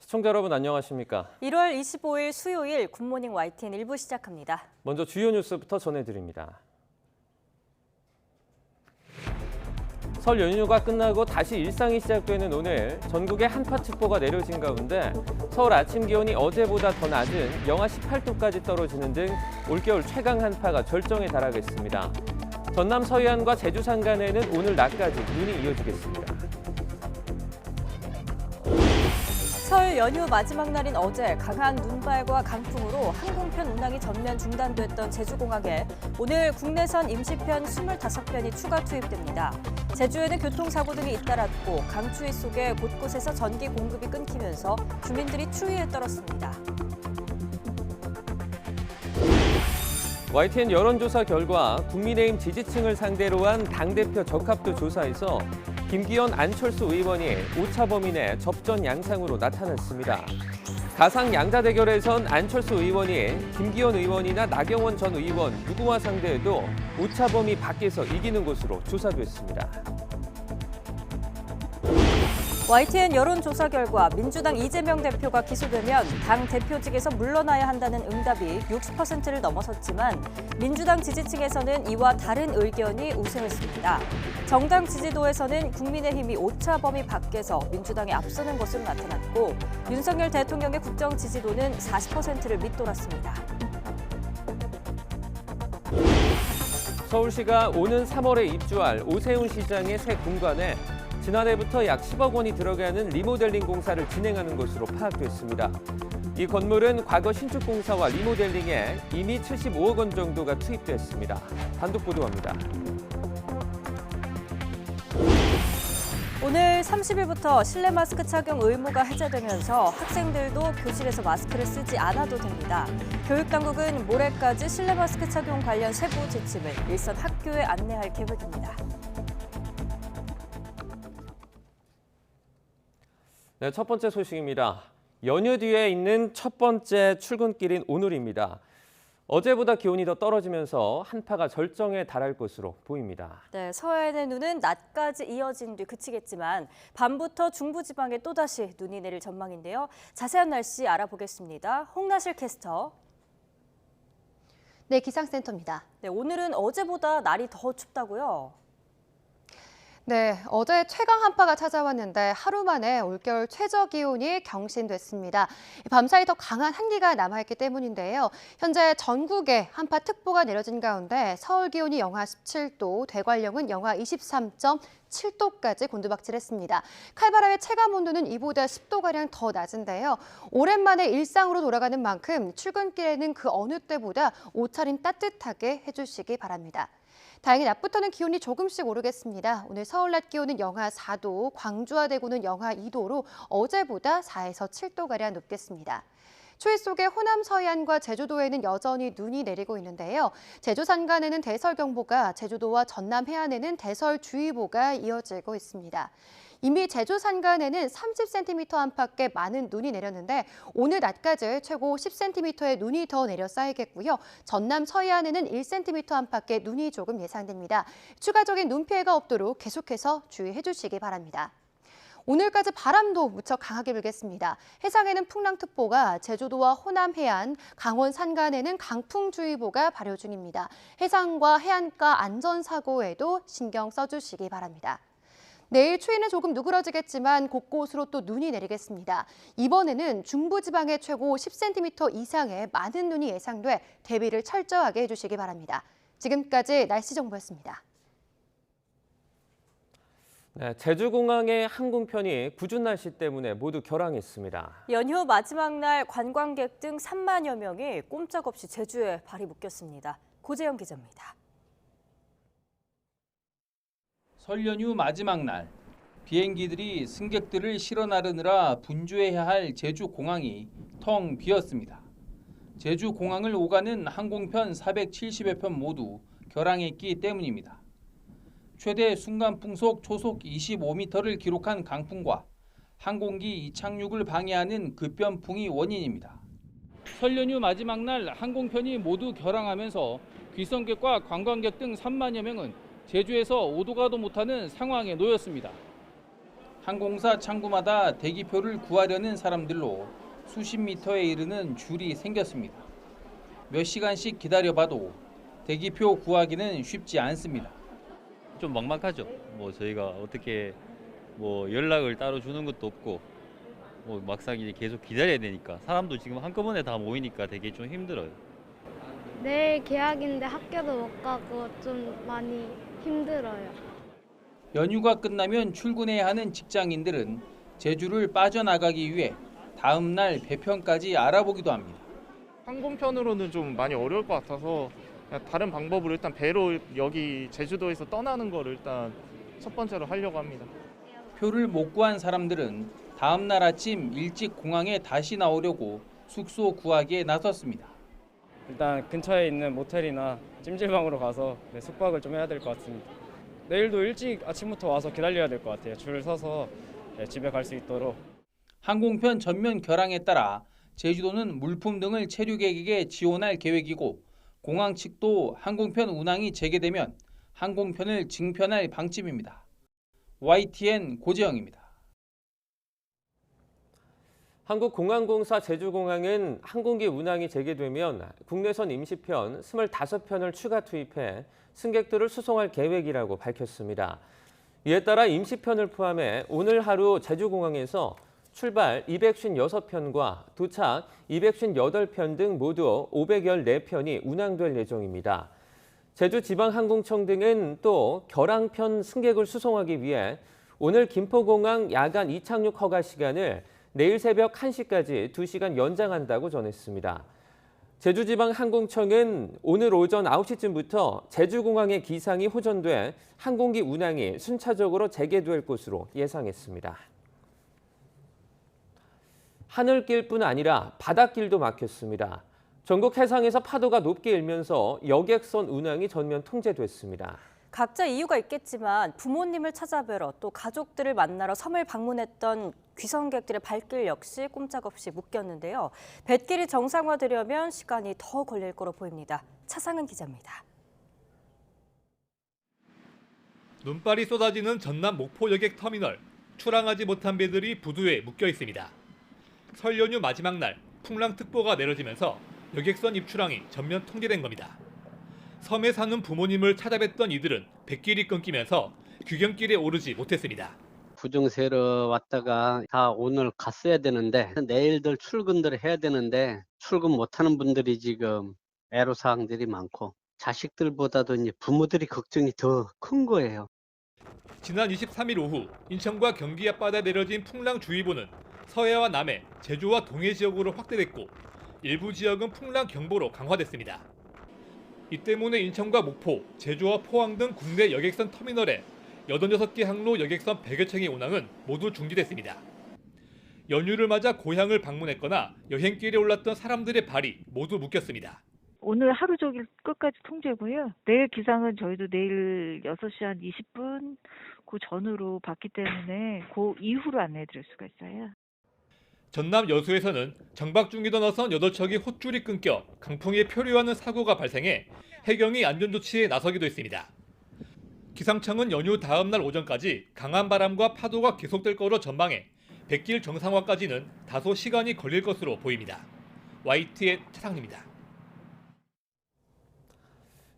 시청자 여러분 안녕하십니까? 1월 25일 수요일 굿모닝 YTN 1부 시작합니다. 먼저 주요 뉴스부터 전해드립니다. 설 연휴가 끝나고 다시 일상이 시작되는 오늘 전국에 한파특보가 내려진 가운데 서울 아침 기온이 어제보다 더 낮은 영하 18도까지 떨어지는 등 올겨울 최강 한파가 절정에 달하겠습니다. 전남 서해안과 제주 산간에는 오늘 낮까지 눈이 이어지겠습니다. 설 연휴 마지막 날인 어제 강한 눈발과 강풍으로 항공편 운항이 전면 중단됐던 제주공항에 오늘 국내선 임시편 25편이 추가 투입됩니다. 제주에는 교통사고 등이 잇따랐고 강추위 속에 곳곳에서 전기 공급이 끊기면서 주민들이 추위에 떨었습니다. YTN 여론조사 결과 국민의힘 지지층을 상대로 한 당대표 적합도 조사에서 김기현, 안철수 의원이 오차 범위 내 접전 양상으로 나타났습니다. 가상 양자 대결에선 안철수 의원이 김기현 의원이나 나경원 전 의원 누구와 상대해도 오차 범위 밖에서 이기는 것으로 조사됐습니다. YTN 여론조사 결과 민주당 이재명 대표가 기소되면 당 대표직에서 물러나야 한다는 응답이 60%를 넘어섰지만 민주당 지지층에서는 이와 다른 의견이 우세했습니다. 정당 지지도에서는 국민의힘이 오차 범위 밖에서 민주당에 앞서는 것으로 나타났고 윤석열 대통령의 국정 지지도는 40%를 밑돌았습니다. 서울시가 오는 3월에 입주할 오세훈 시장의 새 공간에 지난해부터 약 10억 원이 들어가는 리모델링 공사를 진행하는 것으로 파악됐습니다. 이 건물은 과거 신축 공사와 리모델링에 이미 75억 원 정도가 투입됐습니다. 단독 보도합니다. 오늘 30일부터 실내 마스크 착용 의무가 해제되면서 학생들도 교실에서 마스크를 쓰지 않아도 됩니다. 교육당국은 모레까지 실내 마스크 착용 관련 세부 지침을 일선 학교에 안내할 계획입니다. 네, 첫 번째 소식입니다. 연휴 뒤에 있는 첫 번째 출근길인 오늘입니다. 어제보다 기온이 더 떨어지면서 한파가 절정에 달할 것으로 보입니다. 네, 서해안의 눈은 낮까지 이어진 뒤 그치겠지만 밤부터 중부지방에 또다시 눈이 내릴 전망인데요. 자세한 날씨 알아보겠습니다. 홍나실 캐스터. 네, 기상센터입니다. 네, 오늘은 어제보다 날이 더 춥다고요? 네, 어제 최강 한파가 찾아왔는데 하루 만에 올겨울 최저 기온이 경신됐습니다. 밤사이 더 강한 한기가 남아있기 때문인데요. 현재 전국에 한파특보가 내려진 가운데 서울 기온이 영하 17도, 대관령은 영하 23.7도까지 곤두박질했습니다. 칼바람의 체감 온도는 이보다 10도가량 더 낮은데요. 오랜만에 일상으로 돌아가는 만큼 출근길에는 그 어느 때보다 옷차림 따뜻하게 해주시기 바랍니다. 다행히 낮부터는 기온이 조금씩 오르겠습니다. 오늘 서울 낮 기온은 영하 4도, 광주와 대구는 영하 2도로 어제보다 4에서 7도가량 높겠습니다. 추위 속에 호남 서해안과 제주도에는 여전히 눈이 내리고 있는데요. 제주 산간에는 대설경보가, 제주도와 전남 해안에는 대설주의보가 이어지고 있습니다. 이미 제주 산간에는 30cm 안팎의 많은 눈이 내렸는데 오늘 낮까지 최고 10cm의 눈이 더 내려 쌓이겠고요. 전남 서해안에는 1cm 안팎의 눈이 조금 예상됩니다. 추가적인 눈 피해가 없도록 계속해서 주의해 주시기 바랍니다. 오늘까지 바람도 무척 강하게 불겠습니다. 해상에는 풍랑특보가, 제주도와 호남 해안, 강원 산간에는 강풍주의보가 발효 중입니다. 해상과 해안가 안전사고에도 신경 써주시기 바랍니다. 내일 추위는 조금 누그러지겠지만 곳곳으로 또 눈이 내리겠습니다. 이번에는 중부지방에 최고 10cm 이상의 많은 눈이 예상돼 대비를 철저하게 해주시기 바랍니다. 지금까지 날씨 정보였습니다. 네, 제주공항의 항공편이 궂은 날씨 때문에 모두 결항했습니다. 연휴 마지막 날 관광객 등 3만여 명이 꼼짝없이 제주에 발이 묶였습니다. 고재영 기자입니다. 설 연휴 마지막 날 비행기들이 승객들을 실어 나르느라 분주해야 할 제주공항이 텅 비었습니다. 제주공항을 오가는 항공편 470여 편 모두 결항했기 때문입니다. 최대 순간풍속 초속 25m를 기록한 강풍과 항공기 이착륙을 방해하는 급변풍이 원인입니다. 설 연휴 마지막 날 항공편이 모두 결항하면서 귀성객과 관광객 등 3만여 명은 제주에서 오도 가도 못하는 상황에 놓였습니다. 항공사 창구마다 대기표를 구하려는 사람들로 수십 미터에 이르는 줄이 생겼습니다. 몇 시간씩 기다려봐도 대기표 구하기는 쉽지 않습니다. 좀 막막하죠. 뭐 저희가 어떻게 뭐 연락을 따로 주는 것도 없고 뭐 막상 이제 계속 기다려야 되니까 사람도 지금 한꺼번에 다 모이니까 되게 좀 힘들어요. 내일 개학인데 학교도 못 가고 좀 많이 힘들어요. 연휴가 끝나면 출근해야 하는 직장인들은 제주를 빠져나가기 위해 다음 날 배편까지 알아보기도 합니다. 항공편으로는 좀 많이 어려울 것 같아서 다른 방법으로 일단 배로 여기 제주도에서 떠나는 거를 일단 첫 번째로 하려고 합니다. 표를 못 구한 사람들은 다음 날 아침 일찍 공항에 다시 나오려고 숙소 구하기에 나섰습니다. 일단 근처에 있는 모텔이나 찜질방으로 가서 숙박을 좀 해야 될 것 같습니다. 내일도 일찍 아침부터 와서 기다려야 될 것 같아요. 줄 서서 집에 갈 수 있도록. 항공편 전면 결항에 따라 제주도는 물품 등을 체류객에게 지원할 계획이고 공항 측도 항공편 운항이 재개되면 항공편을 증편할 방침입니다. YTN 고재영입니다. 한국공항공사 제주공항은 항공기 운항이 재개되면 국내선 임시편 25편을 추가 투입해 승객들을 수송할 계획이라고 밝혔습니다. 이에 따라 임시편을 포함해 오늘 하루 제주공항에서 출발 256편과 도착 258편 등 모두 514편이 운항될 예정입니다. 제주지방항공청 등은 또 결항편 승객을 수송하기 위해 오늘 김포공항 야간 이착륙 허가 시간을 내일 새벽 1시까지 2시간 연장한다고 전했습니다. 제주지방항공청은 오늘 오전 9시쯤부터 제주공항의 기상이 호전돼 항공기 운항이 순차적으로 재개될 것으로 예상했습니다. 하늘길뿐 아니라 바닷길도 막혔습니다. 전국 해상에서 파도가 높게 일면서 여객선 운항이 전면 통제됐습니다. 각자 이유가 있겠지만 부모님을 찾아뵈러 또 가족들을 만나러 섬을 방문했던 귀성객들의 발길 역시 꼼짝없이 묶였는데요. 뱃길이 정상화되려면 시간이 더 걸릴 거로 보입니다. 차상은 기자입니다. 눈발이 쏟아지는 전남 목포 여객 터미널. 출항하지 못한 배들이 부두에 묶여 있습니다. 설 연휴 마지막 날 풍랑특보가 내려지면서 여객선 입출항이 전면 통제된 겁니다. 섬에 사는 부모님을 찾아뵀던 이들은 뱃길이 끊기면서 귀경길에 오르지 못했습니다. 부중 세러 왔다가 다 오늘 갔어야 되는데 내일들 출근들을 해야 되는데 출근 못하는 분들이 지금 애로사항들이 많고 자식들보다도 이제 부모들이 걱정이 더 큰 거예요. 지난 23일 오후 인천과 경기 앞바다에 내려진 풍랑주의보는 서해와 남해, 제주와 동해 지역으로 확대됐고 일부 지역은 풍랑 경보로 강화됐습니다. 이 때문에 인천과 목포, 제주와 포항 등 국내 여객선 터미널에 86개 항로 여객선 100여 척의 운항은 모두 중지됐습니다. 연휴를 맞아 고향을 방문했거나 여행길에 올랐던 사람들의 발이 모두 묶였습니다. 오늘 하루 종일 끝까지 통제고요. 내일 기상은 저희도 내일 6시 한 20분 그 전후로 봤기 때문에 그 이후로 안내해드릴 수가 있어요. 전남 여수에서는 정박 중이던 어선 8척이 호줄이 끊겨 강풍에 표류하는 사고가 발생해 해경이 안전조치에 나서기도 했습니다. 기상청은 연휴 다음 날 오전까지 강한 바람과 파도가 계속될 거로 전망해 뱃길 정상화까지는 다소 시간이 걸릴 것으로 보입니다. YTN 차상입니다.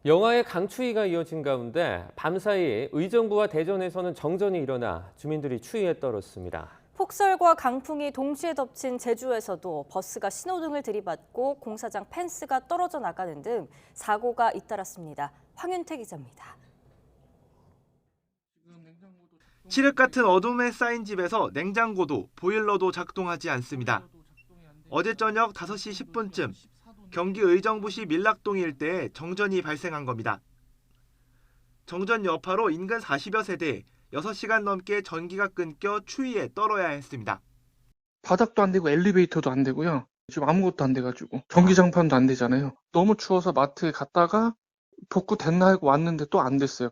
영하의 강추위가 이어진 가운데 밤사이 의정부와 대전에서는 정전이 일어나 주민들이 추위에 떨었습니다. 폭설과 강풍이 동시에 덮친 제주에서도 버스가 신호등을 들이받고 공사장 펜스가 떨어져 나가는 등 사고가 잇따랐습니다. 황윤태 기자입니다. 칠흑 같은 어둠에 쌓인 집에서 냉장고도 보일러도 작동하지 않습니다. 어제 저녁 5시 10분쯤 경기 의정부시 밀락동 일대에 정전이 발생한 겁니다. 정전 여파로 인근 40여 세대에 6시간 넘게 전기가 끊겨 추위에 떨어야 했습니다. 바닥도 안 되고 엘리베이터도 안 되고요. 지금 아무것도 안 돼가지고 전기장판도 안 되잖아요. 너무 추워서 마트에 갔다가 복구됐나 하고 왔는데 또 안 됐어요.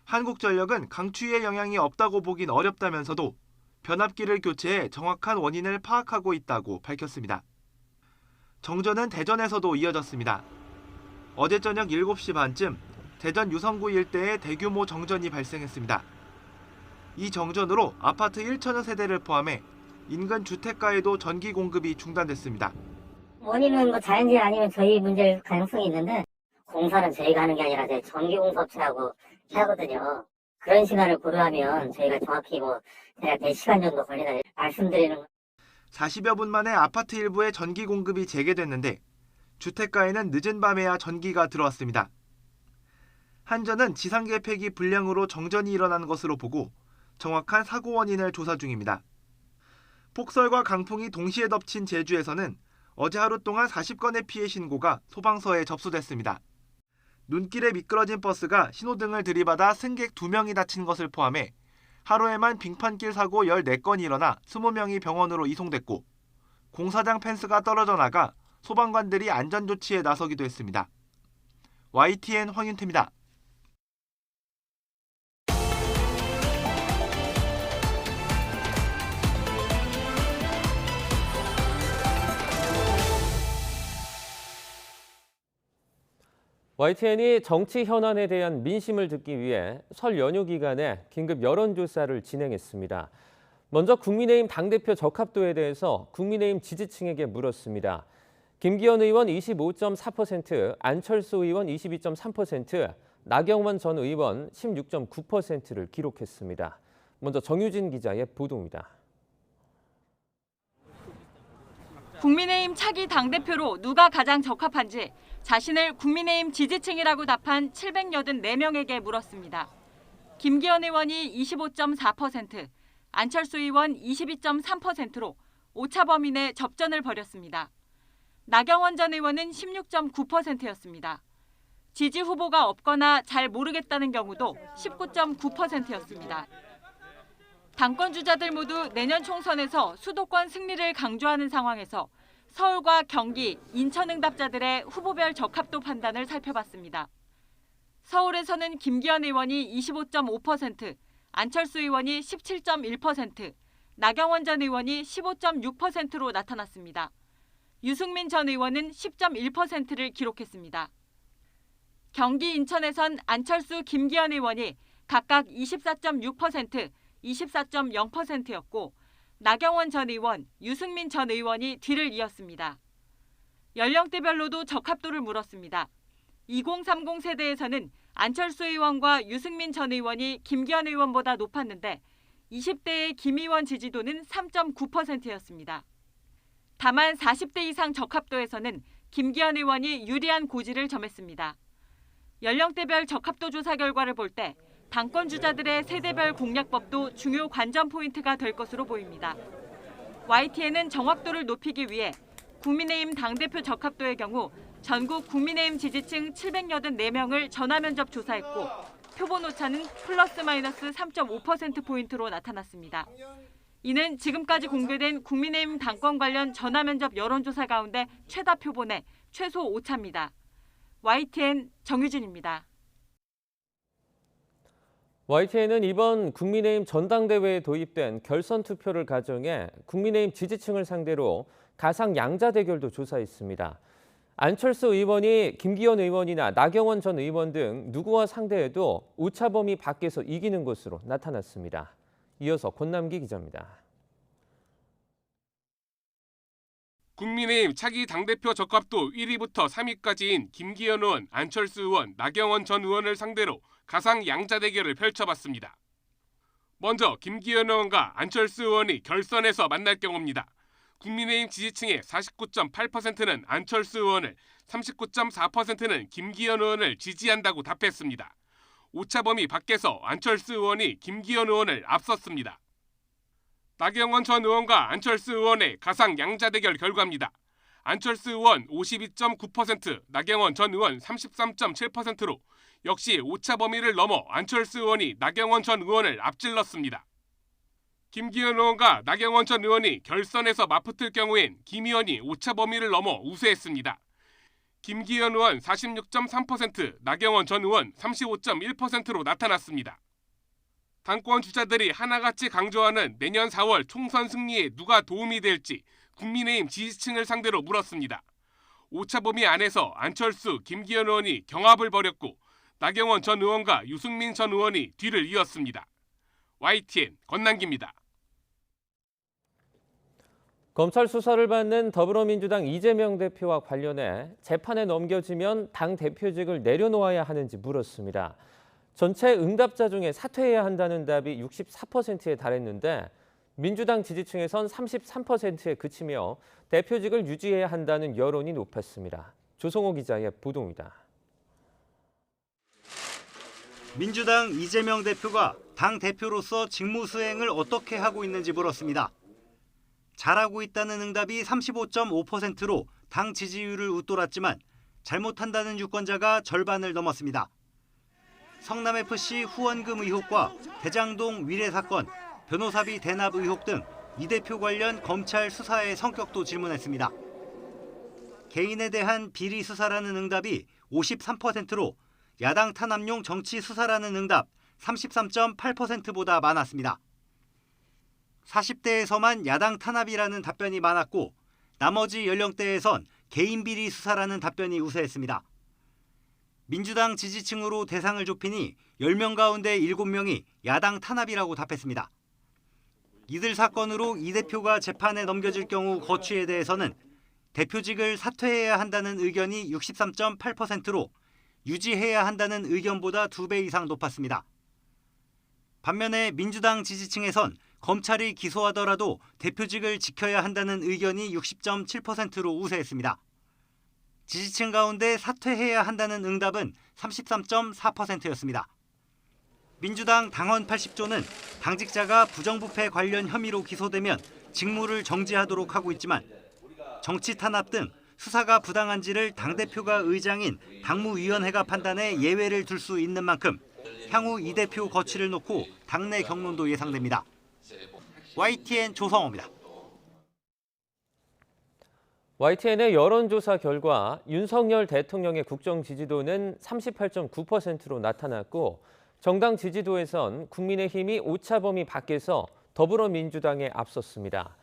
한국전력은 강추위의 영향이 없다고 보긴 어렵다면서도 변압기를 교체해 정확한 원인을 파악하고 있다고 밝혔습니다. 정전은 대전에서도 이어졌습니다. 어제 저녁 7시 반쯤 대전 유성구 일대에 대규모 정전이 발생했습니다. 이 정전으로 아파트 1천여 세대를 포함해 인근 주택가에도 전기 공급이 중단됐습니다. 원인은 뭐 자연재해 아니면 저희 문제일 가능성이 있는데 공사는 저희가 하는 게 아니라 저희 전기공사업체하고 하거든요. 그런 시간을 고려하면 저희가 정확히 대략 몇 시간 정도 걸리나 말씀드리는 40여 분 만에 아파트 일부에 전기 공급이 재개됐는데 주택가에는 늦은 밤에야 전기가 들어왔습니다. 한전은 지상계획이 불량으로 정전이 일어난 것으로 보고 정확한 사고 원인을 조사 중입니다. 폭설과 강풍이 동시에 덮친 제주에서는 어제 하루 동안 40건의 피해 신고가 소방서에 접수됐습니다. 눈길에 미끄러진 버스가 신호등을 들이받아 승객 2명이 다친 것을 포함해 하루에만 빙판길 사고 14건이 일어나 20명이 병원으로 이송됐고 공사장 펜스가 떨어져 나가 소방관들이 안전조치에 나서기도 했습니다. YTN 황윤태입니다. YTN이 정치 현안에 대한 민심을 듣기 위해 설 연휴 기간에 긴급 여론조사를 진행했습니다. 먼저 국민의힘 당대표 적합도에 대해서 국민의힘 지지층에게 물었습니다. 김기현 의원 25.4%, 안철수 의원 22.3%, 나경원 전 의원 16.9%를 기록했습니다. 먼저 정유진 기자의 보도입니다. 국민의힘 차기 당대표로 누가 가장 적합한지 자신을 국민의힘 지지층이라고 답한 784명에게 물었습니다. 김기현 의원이 25.4%, 안철수 의원 22.3%로 오차 범위 내 접전을 벌였습니다. 나경원 전 의원은 16.9%였습니다. 지지 후보가 없거나 잘 모르겠다는 경우도 19.9%였습니다. 당권 주자들 모두 내년 총선에서 수도권 승리를 강조하는 상황에서 서울과 경기, 인천 응답자들의 후보별 적합도 판단을 살펴봤습니다. 서울에서는 김기현 의원이 25.5%, 안철수 의원이 17.1%, 나경원 전 의원이 15.6%로 나타났습니다. 유승민 전 의원은 10.1%를 기록했습니다. 경기 인천에선 안철수, 김기현 의원이 각각 24.6%, 24.0%였고 나경원 전 의원, 유승민 전 의원이 뒤를 이었습니다. 연령대별로도 적합도를 물었습니다. 2030 세대에서는 안철수 의원과 유승민 전 의원이 김기현 의원보다 높았는데 20대의 김 의원 지지도는 3.9%였습니다. 다만 40대 이상 적합도에서는 김기현 의원이 유리한 고지를 점했습니다. 연령대별 적합도 조사 결과를 볼 때 당권 주자들의 세대별 공략법도 중요 관전 포인트가 될 것으로 보입니다. YTN은 정확도를 높이기 위해 국민의힘 당대표 적합도의 경우 전국 국민의힘 지지층 784명을 전화 면접 조사했고 표본 오차는 플러스 마이너스 3.5%포인트로 나타났습니다. 이는 지금까지 공개된 국민의힘 당권 관련 전화 면접 여론조사 가운데 최다 표본의 최소 오차입니다. YTN 정유진입니다. YTN은 이번 국민의힘 전당대회에 도입된 결선 투표를 가정해 국민의힘 지지층을 상대로 가상 양자 대결도 조사했습니다. 안철수 의원이 김기현 의원이나 나경원 전 의원 등 누구와 상대해도 오차 범위 밖에서 이기는 것으로 나타났습니다. 이어서 권남기 기자입니다. 국민의힘 차기 당대표 적합도 1위부터 3위까지인 김기현 의원, 안철수 의원, 나경원 전 의원을 상대로 가상 양자 대결을 펼쳐봤습니다. 먼저 김기현 의원과 안철수 의원이 결선에서 만날 경우입니다. 국민의힘 지지층의 49.8%는 안철수 의원을, 39.4%는 김기현 의원을 지지한다고 답했습니다. 오차 범위 밖에서 안철수 의원이 김기현 의원을 앞섰습니다. 나경원 전 의원과 안철수 의원의 가상 양자 대결 결과입니다. 안철수 의원 52.9%, 나경원 전 의원 33.7%로 역시 오차 범위를 넘어 안철수 의원이 나경원 전 의원을 앞질렀습니다. 김기현 의원과 나경원 전 의원이 결선에서 맞붙을 경우엔 김 의원이 오차 범위를 넘어 우세했습니다. 김기현 의원 46.3%, 나경원 전 의원 35.1%로 나타났습니다. 당권 주자들이 하나같이 강조하는 내년 4월 총선 승리에 누가 도움이 될지 국민의힘 지지층을 상대로 물었습니다. 오차 범위 안에서 안철수, 김기현 의원이 경합을 벌였고 나경원 전 의원과 유승민 전 의원이 뒤를 이었습니다. YTN 권남기입니다. 검찰 수사를 받는 더불어민주당 이재명 대표와 관련해 재판에 넘겨지면 당 대표직을 내려놓아야 하는지 물었습니다. 전체 응답자 중에 사퇴해야 한다는 답이 64%에 달했는데 민주당 지지층에선 33%에 그치며 대표직을 유지해야 한다는 여론이 높았습니다. 조성호 기자의 보도입니다. 민주당 이재명 대표가 당 대표로서 직무 수행을 어떻게 하고 있는지 물었습니다. 잘하고 있다는 응답이 35.5%로 당 지지율을 웃돌았지만 잘못한다는 유권자가 절반을 넘었습니다. 성남FC 후원금 의혹과 대장동 위례 사건, 변호사비 대납 의혹 등 이 대표 관련 검찰 수사의 성격도 질문했습니다. 개인에 대한 비리 수사라는 응답이 53%로 야당 탄압용 정치 수사라는 응답 33.8%보다 많았습니다. 40대에서만 야당 탄압이라는 답변이 많았고 나머지 연령대에선 개인 비리 수사라는 답변이 우세했습니다. 민주당 지지층으로 대상을 좁히니 10명 가운데 7명이 야당 탄압이라고 답했습니다. 이들 사건으로 이 대표가 재판에 넘겨질 경우 거취에 대해서는 대표직을 사퇴해야 한다는 의견이 63.8%로 유지해야 한다는 의견보다 2배 이상 높았습니다. 반면에 민주당 지지층에선 검찰이 기소하더라도 대표직을 지켜야 한다는 의견이 60.7%로 우세했습니다. 지지층 가운데 사퇴해야 한다는 응답은 33.4%였습니다. 민주당 당원 80조는 당직자가 부정부패 관련 혐의로 기소되면 직무를 정지하도록 하고 있지만 정치 탄압 등 수사가 부당한지를 당대표가 의장인 당무위원회가 판단해 예외를 둘 수 있는 만큼 향후 이 대표 거취를 놓고 당내 경론도 예상됩니다. YTN 조성호입니다. YTN의 여론조사 결과 윤석열 대통령의 국정 지지도는 38.9%로 나타났고 정당 지지도에선 국민의힘이 오차범위 밖에서 더불어민주당에 앞섰습니다.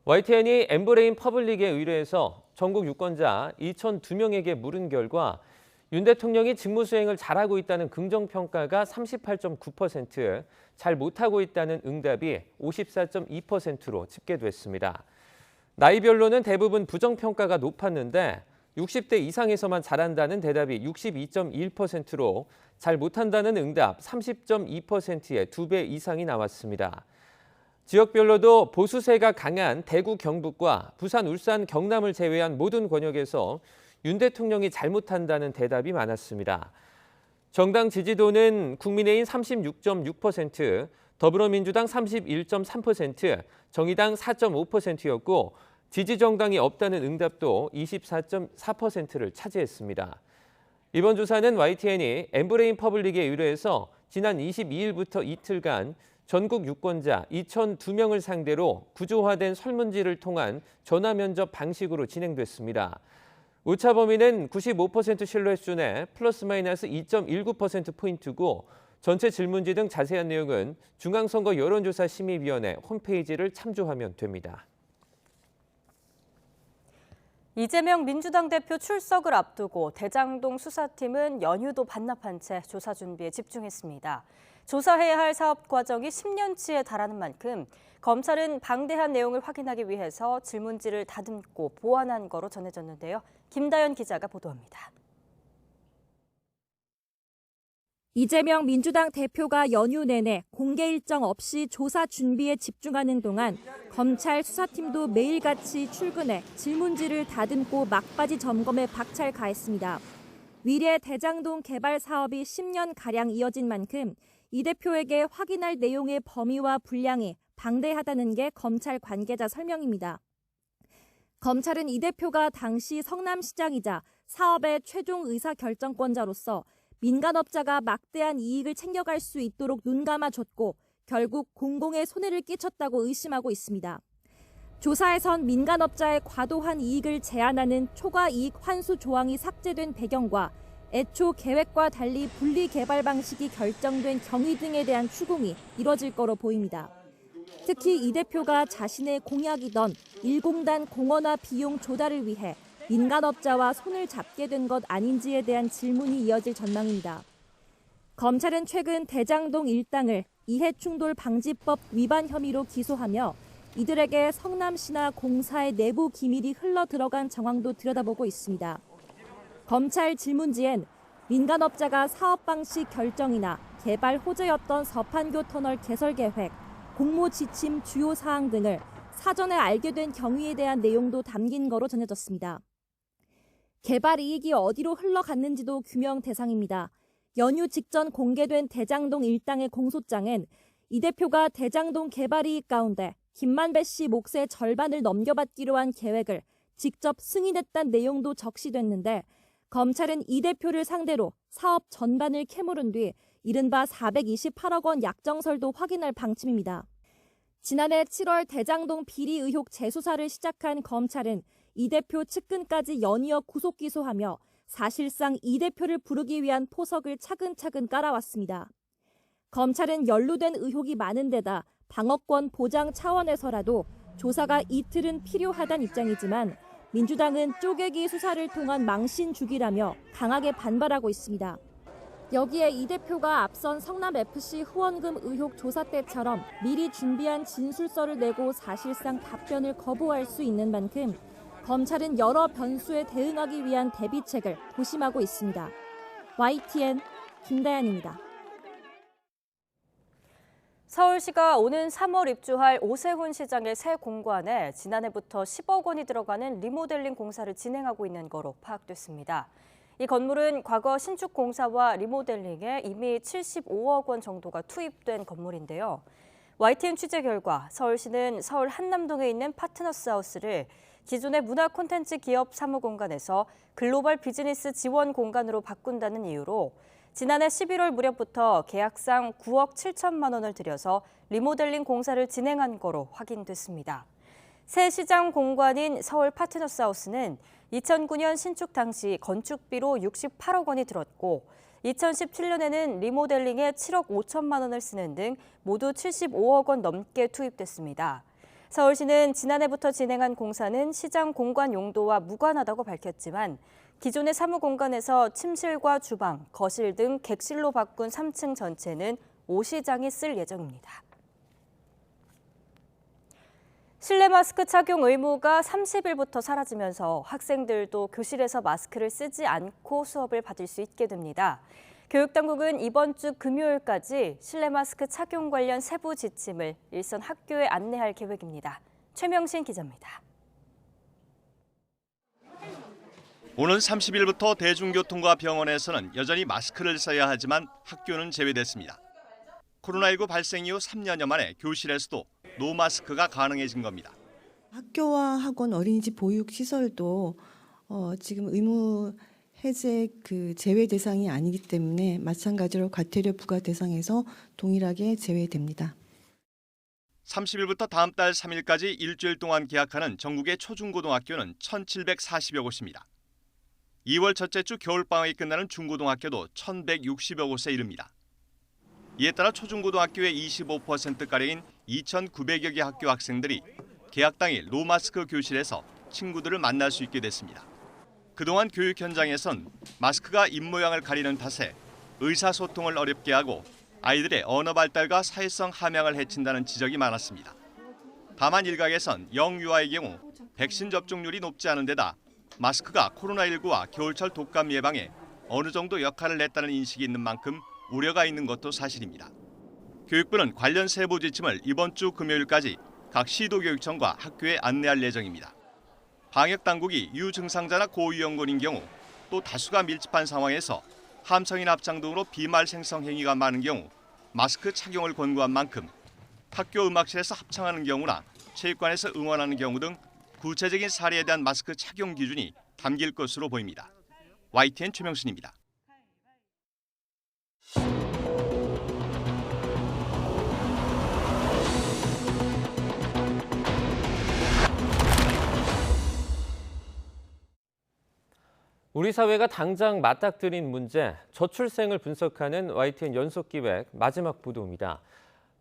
YTN이 엠브레인 퍼블릭에 의뢰해서 전국 유권자 2,002명에게 물은 결과 윤 대통령이 직무 수행을 잘하고 있다는 긍정평가가 38.9%, 잘 못하고 있다는 응답이 54.2%로 집계됐습니다. 나이별로는 대부분 부정평가가 높았는데 60대 이상에서만 잘한다는 대답이 62.1%로 잘 못한다는 응답 30.2%의 2배 이상이 나왔습니다. 지역별로도 보수세가 강한 대구, 경북과 부산, 울산, 경남을 제외한 모든 권역에서 윤 대통령이 잘못한다는 대답이 많았습니다. 정당 지지도는 국민의힘 36.6%, 더불어민주당 31.3%, 정의당 4.5%였고 지지정당이 없다는 응답도 24.4%를 차지했습니다. 이번 조사는 YTN이 엠브레인 퍼블릭에 의뢰해서 지난 22일부터 이틀간 전국 유권자 2,002명을 상대로 구조화된 설문지를 통한 전화 면접 방식으로 진행됐습니다. 오차 범위는 95% 신뢰 수준에 플러스 마이너스 2.19%포인트고 전체 질문지 등 자세한 내용은 중앙선거 여론조사심의위원회 홈페이지를 참조하면 됩니다. 이재명 민주당 대표 출석을 앞두고 대장동 수사팀은 연휴도 반납한 채 조사 준비에 집중했습니다. 조사해야 할 사업 과정이 10년치에 달하는 만큼 검찰은 방대한 내용을 확인하기 위해서 질문지를 다듬고 보완한 거로 전해졌는데요. 김다연 기자가 보도합니다. 이재명 민주당 대표가 연휴 내내 공개 일정 없이 조사 준비에 집중하는 동안 검찰 수사팀도 매일같이 출근해 질문지를 다듬고 막바지 점검에 박차를 가했습니다. 위례 대장동 개발 사업이 10년가량 이어진 만큼 이 대표에게 확인할 내용의 범위와 분량이 방대하다는 게 검찰 관계자 설명입니다. 검찰은 이 대표가 당시 성남시장이자 사업의 최종 의사결정권자로서 민간업자가 막대한 이익을 챙겨갈 수 있도록 눈감아줬고 결국 공공에 손해를 끼쳤다고 의심하고 있습니다. 조사에선 민간업자의 과도한 이익을 제한하는 초과이익 환수 조항이 삭제된 배경과 애초 계획과 달리 분리 개발 방식이 결정된 경위 등에 대한 추궁이 이뤄질 거로 보입니다. 특히 이 대표가 자신의 공약이던 1공단 공원화 비용 조달을 위해 민간업자와 손을 잡게 된 것 아닌지에 대한 질문이 이어질 전망입니다. 검찰은 최근 대장동 일당을 이해충돌방지법 위반 혐의로 기소하며 이들에게 성남시나 공사의 내부 기밀이 흘러 들어간 정황도 들여다보고 있습니다. 검찰 질문지엔 민간업자가 사업 방식 결정이나 개발 호재였던 서판교 터널 개설 계획, 공모 지침 주요 사항 등을 사전에 알게 된 경위에 대한 내용도 담긴 거로 전해졌습니다. 개발 이익이 어디로 흘러갔는지도 규명 대상입니다. 연휴 직전 공개된 대장동 일당의 공소장엔 이 대표가 대장동 개발 이익 가운데 김만배 씨 몫의 절반을 넘겨받기로 한 계획을 직접 승인했다는 내용도 적시됐는데 검찰은 이 대표를 상대로 사업 전반을 캐물은 뒤 이른바 428억 원 약정설도 확인할 방침입니다. 지난해 7월 대장동 비리 의혹 재수사를 시작한 검찰은 이 대표 측근까지 연이어 구속 기소하며 사실상 이 대표를 부르기 위한 포석을 차근차근 깔아왔습니다. 검찰은 연루된 의혹이 많은 데다 방어권 보장 차원에서라도 조사가 이틀은 필요하다는 입장이지만 민주당은 쪼개기 수사를 통한 망신 주기라며 강하게 반발하고 있습니다. 여기에 이 대표가 앞선 성남FC 후원금 의혹 조사 때처럼 미리 준비한 진술서를 내고 사실상 답변을 거부할 수 있는 만큼 검찰은 여러 변수에 대응하기 위한 대비책을 고심하고 있습니다. YTN 김다연입니다. 서울시가 오는 3월 입주할 오세훈 시장의 새 공관에 지난해부터 10억 원이 들어가는 리모델링 공사를 진행하고 있는 거로 파악됐습니다. 이 건물은 과거 신축 공사와 리모델링에 이미 75억 원 정도가 투입된 건물인데요. YTN 취재 결과 서울시는 서울 한남동에 있는 파트너스 하우스를 기존의 문화 콘텐츠 기업 사무공간에서 글로벌 비즈니스 지원 공간으로 바꾼다는 이유로 지난해 11월 무렵부터 계약상 9억 7천만 원을 들여서 리모델링 공사를 진행한 거로 확인됐습니다. 새 시장 공관인 서울 파트너스 하우스는 2009년 신축 당시 건축비로 68억 원이 들었고 2017년에는 리모델링에 7억 5천만 원을 쓰는 등 모두 75억 원 넘게 투입됐습니다. 서울시는 지난해부터 진행한 공사는 시장 공간 용도와 무관하다고 밝혔지만 기존의 사무공간에서 침실과 주방, 거실 등 객실로 바꾼 3층 전체는 오시장이 쓸 예정입니다. 실내 마스크 착용 의무가 30일부터 사라지면서 학생들도 교실에서 마스크를 쓰지 않고 수업을 받을 수 있게 됩니다. 교육당국은 이번 주 금요일까지 실내 마스크 착용 관련 세부 지침을 일선 학교에 안내할 계획입니다. 최명신 기자입니다. 오는 30일부터 대중교통과 병원에서는 여전히 마스크를 써야 하지만 학교는 제외됐습니다. 코로나19 발생 이후 3년여 만에 교실에서도 노마스크가 가능해진 겁니다. 학교와 학원, 어린이집 보육 시설도 지금 의무 해제 제외 대상이 아니기 때문에 마찬가지로 과태료 부과 대상에서 동일하게 제외됩니다. 30일부터 다음 달 3일까지 일주일 동안 개학하는 전국의 초중고등학교는 1,740여 곳입니다. 2월 첫째 주 겨울방학이 끝나는 중고등학교도 1,160여 곳에 이릅니다. 이에 따라 초중고등학교의 25%가량인 2,900여 개 학교 학생들이 개학 당일 노마스크 교실에서 친구들을 만날 수 있게 됐습니다. 그동안 교육 현장에선 마스크가 입모양을 가리는 탓에 의사소통을 어렵게 하고 아이들의 언어 발달과 사회성 함양을 해친다는 지적이 많았습니다. 다만 일각에선 영유아의 경우 백신 접종률이 높지 않은 데다 마스크가 코로나19와 겨울철 독감 예방에 어느 정도 역할을 했다는 인식이 있는 만큼 우려가 있는 것도 사실입니다. 교육부는 관련 세부 지침을 이번 주 금요일까지 각 시도교육청과 학교에 안내할 예정입니다. 방역당국이 유증상자나 고위험군인 경우 또 다수가 밀집한 상황에서 함성이나 합창 등으로 비말 생성 행위가 많은 경우 마스크 착용을 권고한 만큼 학교 음악실에서 합창하는 경우나 체육관에서 응원하는 경우 등 구체적인 사례에 대한 마스크 착용 기준이 담길 것으로 보입니다. YTN 최명신입니다. 우리 사회가 당장 맞닥뜨린 문제, 저출생을 분석하는 YTN 연속기획 마지막 보도입니다.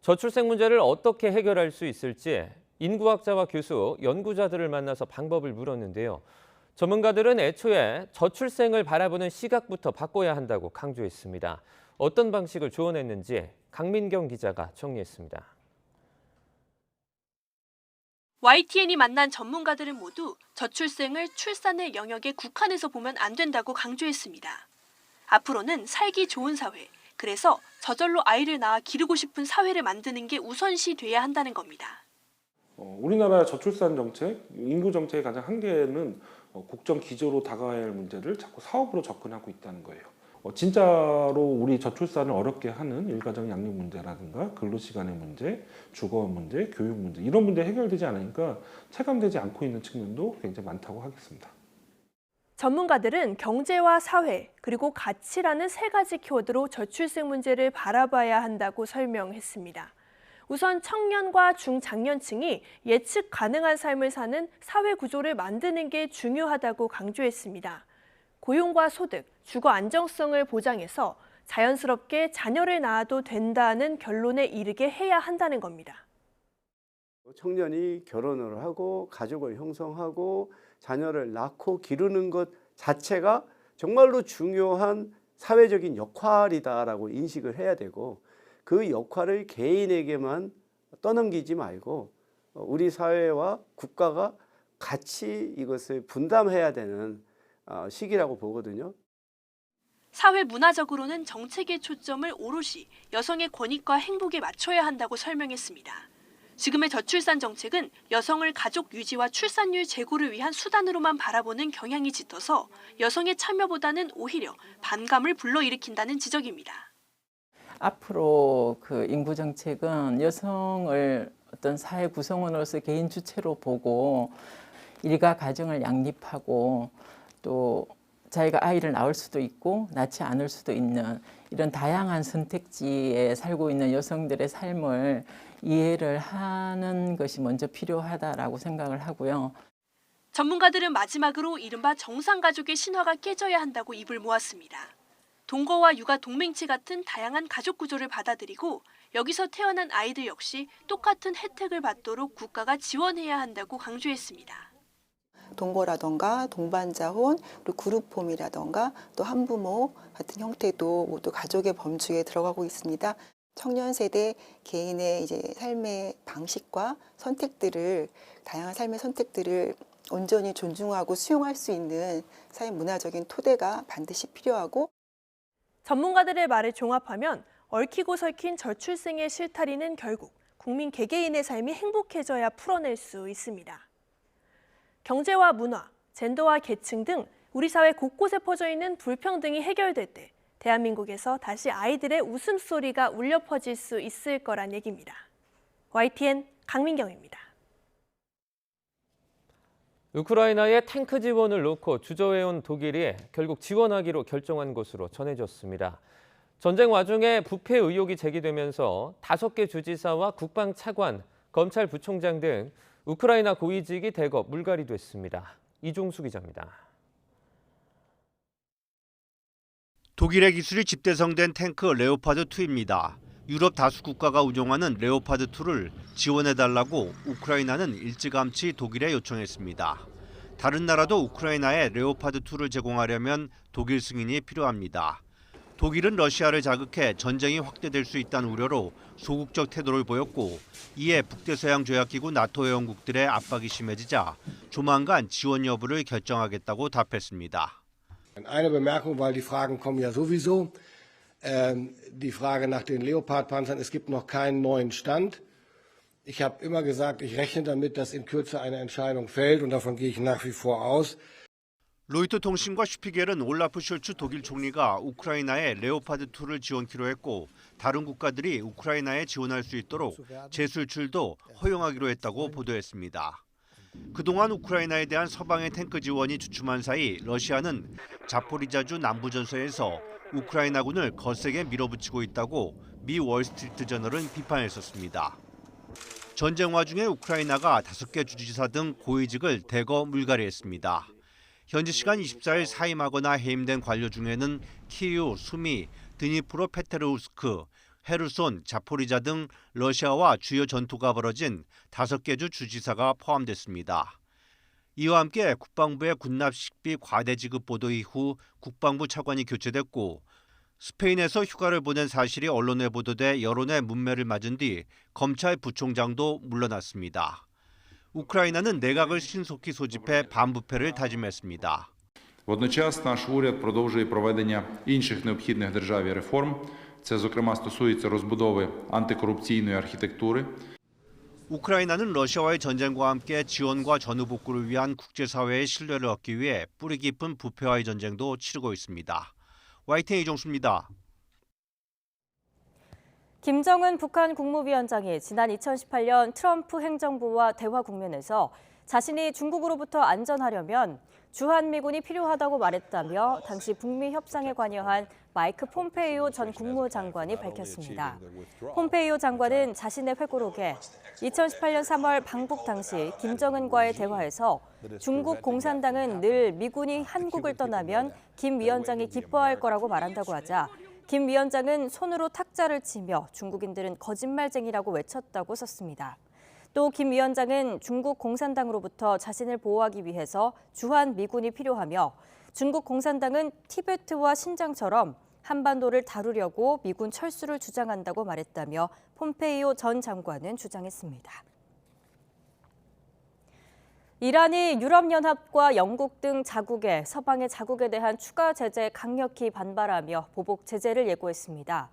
저출생 문제를 어떻게 해결할 수 있을지 인구학자와 교수, 연구자들을 만나서 방법을 물었는데요. 전문가들은 애초에 저출생을 바라보는 시각부터 바꿔야 한다고 강조했습니다. 어떤 방식을 조언했는지 강민경 기자가 정리했습니다. YTN이 만난 전문가들은 모두 저출생을 출산의 영역에 국한해서 보면 안 된다고 강조했습니다. 앞으로는 살기 좋은 사회, 그래서 저절로 아이를 낳아 기르고 싶은 사회를 만드는 게 우선시 돼야 한다는 겁니다. 우리나라의 저출산 정책, 인구 정책의 가장 한계는 국정 기조로 다가와야 할 문제를 자꾸 사업으로 접근하고 있다는 거예요. 진짜로 우리 저출산을 어렵게 하는 일가정 양육 문제라든가 근로시간의 문제, 주거 문제, 교육 문제 이런 문제 해결되지 않으니까 체감되지 않고 있는 측면도 굉장히 많다고 하겠습니다. 전문가들은 경제와 사회 그리고 가치라는 세 가지 키워드로 저출생 문제를 바라봐야 한다고 설명했습니다. 우선 청년과 중장년층이 예측 가능한 삶을 사는 사회 구조를 만드는 게 중요하다고 강조했습니다. 고용과 소득, 주거 안정성을 보장해서 자연스럽게 자녀를 낳아도 된다는 결론에 이르게 해야 한다는 겁니다. 청년이 결혼을 하고 가족을 형성하고 자녀를 낳고 기르는 것 자체가 정말로 중요한 사회적인 역할이다라고 인식을 해야 되고 그 역할을 개인에게만 떠넘기지 말고 우리 사회와 국가가 같이 이것을 분담해야 되는 시기라고 보거든요. 사회 문화적으로는 정책의 초점을 오롯이 여성의 권익과 행복에 맞춰야 한다고 설명했습니다. 지금의 저출산 정책은 여성을 가족 유지와 출산율 제고를 위한 수단으로만 바라보는 경향이 짙어서 여성의 참여보다는 오히려 반감을 불러일으킨다는 지적입니다. 앞으로 그 인구 정책은 여성을 어떤 사회 구성원으로서 개인 주체로 보고 일가 가정을 양립하고 또 자기가 아이를 낳을 수도 있고 낳지 않을 수도 있는 이런 다양한 선택지에 살고 있는 여성들의 삶을 이해를 하는 것이 먼저 필요하다라고 생각을 하고요. 전문가들은 마지막으로 이른바 정상가족의 신화가 깨져야 한다고 입을 모았습니다. 동거와 육아 동맹체 같은 다양한 가족 구조를 받아들이고 여기서 태어난 아이들 역시 똑같은 혜택을 받도록 국가가 지원해야 한다고 강조했습니다. 동거라던가 동반자혼, 그리고 그룹홈이라던가 또 한부모 같은 형태도 모두 가족의 범주에 들어가고 있습니다. 청년 세대 개인의 이제 삶의 방식과 선택들을 다양한 삶의 선택들을 온전히 존중하고 수용할 수 있는 사회 문화적인 토대가 반드시 필요하고 전문가들의 말을 종합하면 얽히고 설킨 저출생의 실타리는 결국 국민 개개인의 삶이 행복해져야 풀어낼 수 있습니다. 경제와 문화, 젠더와 계층 등 우리 사회 곳곳에 퍼져 있는 불평등이 해결될 때 대한민국에서 다시 아이들의 웃음소리가 울려 퍼질 수 있을 거란 얘기입니다. YTN 강민경입니다. 우크라이나에 탱크 지원을 놓고 주저해온 독일이 결국 지원하기로 결정한 것으로 전해졌습니다. 전쟁 와중에 부패 의혹이 제기되면서 5개 주지사와 국방차관, 검찰부총장 등 우크라이나 고위직이 대거 물갈이 됐습니다. 이종수 기자입니다. 독일의 기술이 집대성된 탱크 레오파드2입니다. 유럽 다수 국가가 운용하는 레오파드2를 지원해달라고 우크라이나는 일찌감치 독일에 요청했습니다. 다른 나라도 우크라이나에 레오파드2를 제공하려면 독일 승인이 필요합니다. 독일은 러시아를 자극해 전쟁이 확대될 수 있다는 우려로 소극적 태도를 보였고 이에 북대서양 조약기구 나토 회원국들의 압박이 심해지자 조만간 지원 여부를 결정하겠다고 답했습니다. Eine Bemerkung, weil die Fragen kommen ja sowieso. Die Frage nach den Leopard-Panzern, es gibt noch keinen neuen Stand. Ich habe immer gesagt, ich rechne damit, dass in Kürze eine Entscheidung fällt und davon gehe ich nach wie vor aus. 로이터 통신과 슈피겔은 올라프 숄츠 독일 총리가 우크라이나에 레오파드2를 지원키로 했고 다른 국가들이 우크라이나에 지원할 수 있도록 재수출도 허용하기로 했다고 보도했습니다. 그동안 우크라이나에 대한 서방의 탱크 지원이 주춤한 사이 러시아는 자포리자주 남부전선에서 우크라이나군을 거세게 밀어붙이고 있다고 미 월스트리트 저널은 비판했었습니다. 전쟁 와중에 우크라이나가 5개 주지사 등 고위직을 대거 물갈이했습니다. 현지 시간 24일 사임하거나 해임된 관료 중에는 키이우, 수미, 드니프로 페테르우스크, 헤르손, 자포리자 등 러시아와 주요 전투가 벌어진 5개 주 주지사가 포함됐습니다. 이와 함께 국방부의 군납식비 과대 지급 보도 이후 국방부 차관이 교체됐고 스페인에서 휴가를 보낸 사실이 언론에 보도돼 여론의 문매를 맞은 뒤 검찰 부총장도 물러났습니다. 우크라이나는 내각을 신속히 소집해 반부패를 다짐했습니다. Водночас наш уряд продовжує проведення інших необхідних державі реформ. Це, зокрема, стосується розбудови антикорупційної архітектури. 우크라이나는 러시아와의 전쟁과 함께 지원과 전후 복구를 위한 국제사회의 신뢰를 얻기 위해 뿌리 깊은 부패와의 전쟁도 치르고 있습니다. YTN 이종수입니다. 김정은 북한 국무위원장이 지난 2018년 트럼프 행정부와 대화 국면에서 자신이 중국으로부터 안전하려면 주한미군이 필요하다고 말했다며 당시 북미 협상에 관여한 마이크 폼페이오 전 국무장관이 밝혔습니다. 폼페이오 장관은 자신의 회고록에 2018년 3월 방북 당시 김정은과의 대화에서 중국 공산당은 늘 미군이 한국을 떠나면 김 위원장이 기뻐할 거라고 말한다고 하자 김 위원장은 손으로 탁자를 치며 중국인들은 거짓말쟁이라고 외쳤다고 썼습니다. 또 김 위원장은 중국 공산당으로부터 자신을 보호하기 위해서 주한 미군이 필요하며 중국 공산당은 티베트와 신장처럼 한반도를 다루려고 미군 철수를 주장한다고 말했다며 폼페이오 전 장관은 주장했습니다. 이란이 유럽연합과 영국 등 자국의 서방의 자국에 대한 추가 제재에 강력히 반발하며 보복 제재를 예고했습니다.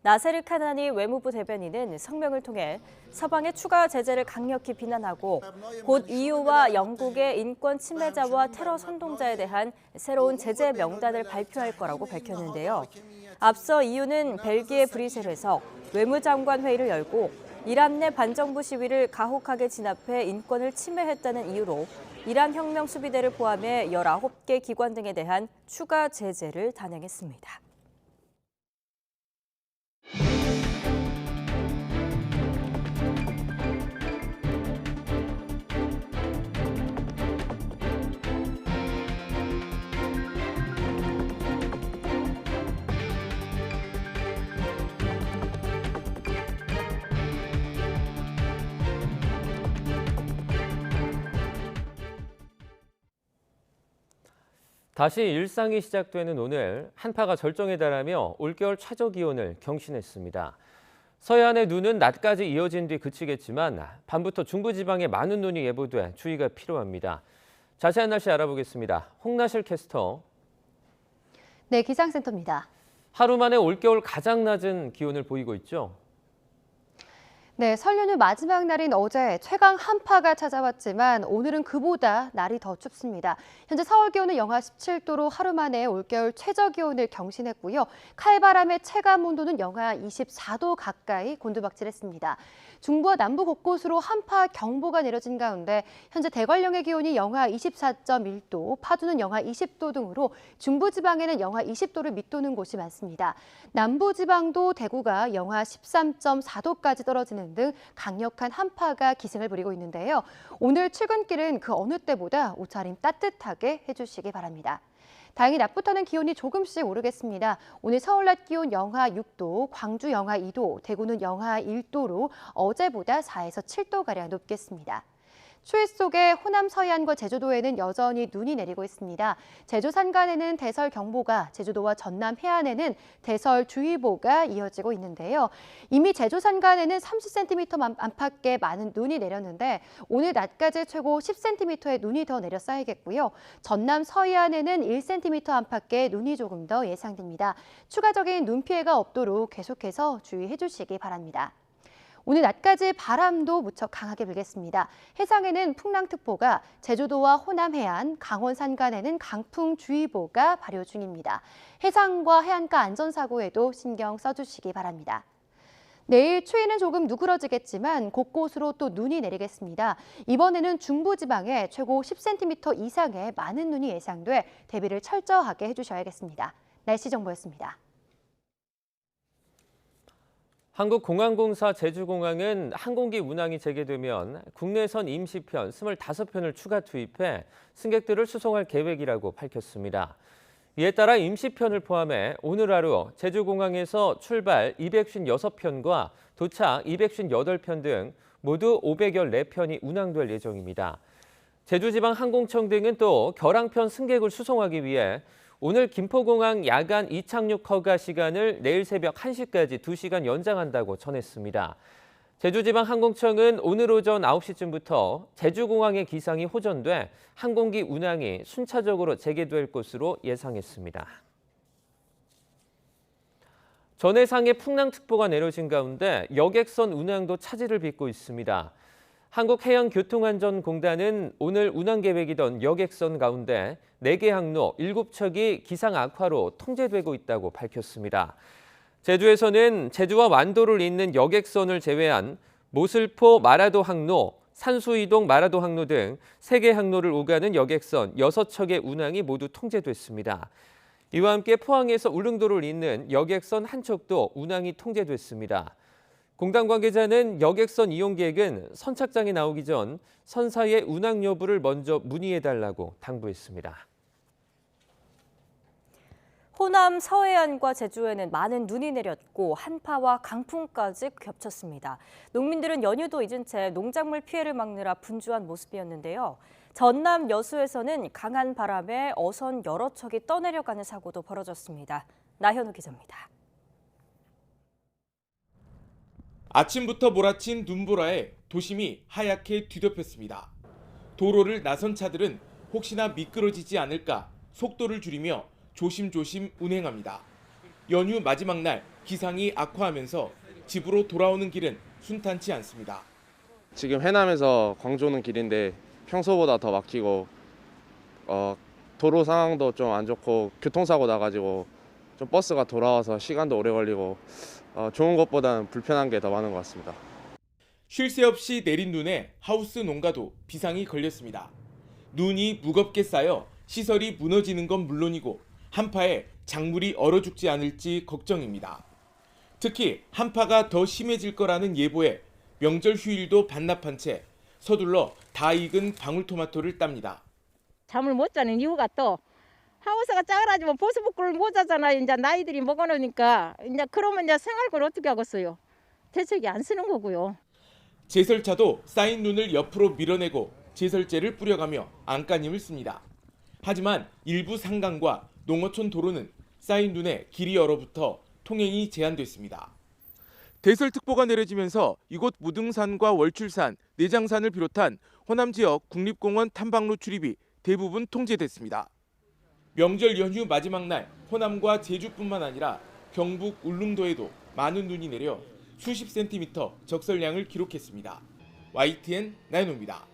나세르 카나니 외무부 대변인은 성명을 통해 서방의 추가 제재를 강력히 비난하고 곧 EU와 영국의 인권 침해자와 테러 선동자에 대한 새로운 제재 명단을 발표할 거라고 밝혔는데요. 앞서 EU는 벨기에 브뤼셀에서 외무장관 회의를 열고 이란 내 반정부 시위를 가혹하게 진압해 인권을 침해했다는 이유로 이란 혁명 수비대를 포함해 19개 기관 등에 대한 추가 제재를 단행했습니다. 다시 일상이 시작되는 오늘 한파가 절정에 달하며 올겨울 최저기온을 경신했습니다. 서해안의 눈은 낮까지 이어진 뒤 그치겠지만 밤부터 중부지방에 많은 눈이 예보돼 주의가 필요합니다. 자세한 날씨 알아보겠습니다. 홍나실 캐스터. 네, 기상센터입니다. 하루 만에 올겨울 가장 낮은 기온을 보이고 있죠. 네, 설 연휴 마지막 날인 어제 최강 한파가 찾아왔지만 오늘은 그보다 날이 더 춥습니다. 현재 서울 기온은 영하 17도로 하루 만에 올겨울 최저 기온을 경신했고요. 칼바람의 체감 온도는 영하 24도 가까이 곤두박질했습니다. 중부와 남부 곳곳으로 한파 경보가 내려진 가운데 현재 대관령의 기온이 영하 24.1도, 파주는 영하 20도 등으로 중부지방에는 영하 20도를 밑도는 곳이 많습니다. 남부지방도 대구가 영하 13.4도까지 떨어지는 등 강력한 한파가 기승을 부리고 있는데요. 오늘 출근길은 그 어느 때보다 옷차림 따뜻하게 해주시기 바랍니다. 다행히 낮부터는 기온이 조금씩 오르겠습니다. 오늘 서울 낮 기온 영하 6도, 광주 영하 2도, 대구는 영하 1도로 어제보다 4에서 7도가량 높겠습니다. 추위 속에 호남 서해안과 제주도에는 여전히 눈이 내리고 있습니다. 제주 산간에는 대설경보가, 제주도와 전남 해안에는 대설주의보가 이어지고 있는데요. 이미 제주 산간에는 30cm 안팎의 많은 눈이 내렸는데 오늘 낮까지 최고 10cm의 눈이 더 내려 쌓이겠고요. 전남 서해안에는 1cm 안팎의 눈이 조금 더 예상됩니다. 추가적인 눈 피해가 없도록 계속해서 주의해 주시기 바랍니다. 오늘 낮까지 바람도 무척 강하게 불겠습니다. 해상에는 풍랑특보가, 제주도와 호남 해안, 강원 산간에는 강풍주의보가 발효 중입니다. 해상과 해안가 안전사고에도 신경 써주시기 바랍니다. 내일 추위는 조금 누그러지겠지만 곳곳으로 또 눈이 내리겠습니다. 이번에는 중부지방에 최고 10cm 이상의 많은 눈이 예상돼 대비를 철저하게 해주셔야겠습니다. 날씨 정보였습니다. 한국공항공사 제주공항은 항공기 운항이 재개되면 국내선 임시편 25편을 추가 투입해 승객들을 수송할 계획이라고 밝혔습니다. 이에 따라 임시편을 포함해 오늘 하루 제주공항에서 출발 256편과 도착 258편 등 모두 514편이 운항될 예정입니다. 제주지방항공청 등은 또 결항편 승객을 수송하기 위해 오늘 김포공항 야간 이착륙 허가 시간을 내일 새벽 1시까지 2시간 연장한다고 전했습니다. 제주지방항공청은 오늘 오전 9시쯤부터 제주공항의 기상이 호전돼 항공기 운항이 순차적으로 재개될 것으로 예상했습니다. 전해상에 풍랑특보가 내려진 가운데 여객선 운항도 차질을 빚고 있습니다. 한국해양교통안전공단은 오늘 운항 계획이던 여객선 가운데 4개 항로 7척이 기상 악화로 통제되고 있다고 밝혔습니다. 제주에서는 제주와 완도를 잇는 여객선을 제외한 모슬포 마라도 항로, 산수이동 마라도 항로 등 3개 항로를 오가는 여객선 6척의 운항이 모두 통제됐습니다. 이와 함께 포항에서 울릉도를 잇는 여객선 한 척도 운항이 통제됐습니다. 공단 관계자는 여객선 이용객은 선착장에 나오기 전 선사의 운항 여부를 먼저 문의해달라고 당부했습니다. 호남 서해안과 제주에는 많은 눈이 내렸고 한파와 강풍까지 겹쳤습니다. 농민들은 연휴도 잊은 채 농작물 피해를 막느라 분주한 모습이었는데요. 전남 여수에서는 강한 바람에 어선 여러 척이 떠내려가는 사고도 벌어졌습니다. 나현우 기자입니다. 아침부터 몰아친 눈보라에 도심이 하얗게 뒤덮였습니다. 도로를 나선 차들은 혹시나 미끄러지지 않을까 속도를 줄이며 조심조심 운행합니다. 연휴 마지막 날 기상이 악화하면서 집으로 돌아오는 길은 순탄치 않습니다. 지금 해남에서 광주는 길인데 평소보다 더 막히고 도로 상황도 좀 안 좋고 교통사고 나가지고 좀 버스가 돌아와서 시간도 오래 걸리고 좋은 것보다는 불편한 게 더 많은 것 같습니다. 쉴 새 없이 내린 눈에 하우스 농가도 비상이 걸렸습니다. 눈이 무겁게 쌓여 시설이 무너지는 건 물론이고 한파에 작물이 얼어 죽지 않을지 걱정입니다. 특히 한파가 더 심해질 거라는 예보에 명절 휴일도 반납한 채 서둘러 다 익은 방울토마토를 땁니다. 잠을 못 자는 이유가 또 하우스가 작아가지고 보수복구를 못 하잖아요. 이제 나이들이 먹어놓으니까 이제 그러면 이제 생활을 어떻게 하겠어요? 대책이 안 쓰는 거고요. 제설차도 쌓인 눈을 옆으로 밀어내고 제설제를 뿌려가며 안간힘을 씁니다. 하지만 일부 상강과 농어촌 도로는 쌓인 눈에 길이 얼어붙어 통행이 제한됐습니다. 대설특보가 내려지면서 이곳 무등산과 월출산, 내장산을 비롯한 호남 지역 국립공원 탐방로 출입이 대부분 통제됐습니다. 명절 연휴 마지막 날 호남과 제주뿐만 아니라 경북 울릉도에도 많은 눈이 내려 수십 센티미터 적설량을 기록했습니다. YTN 나연호입니다.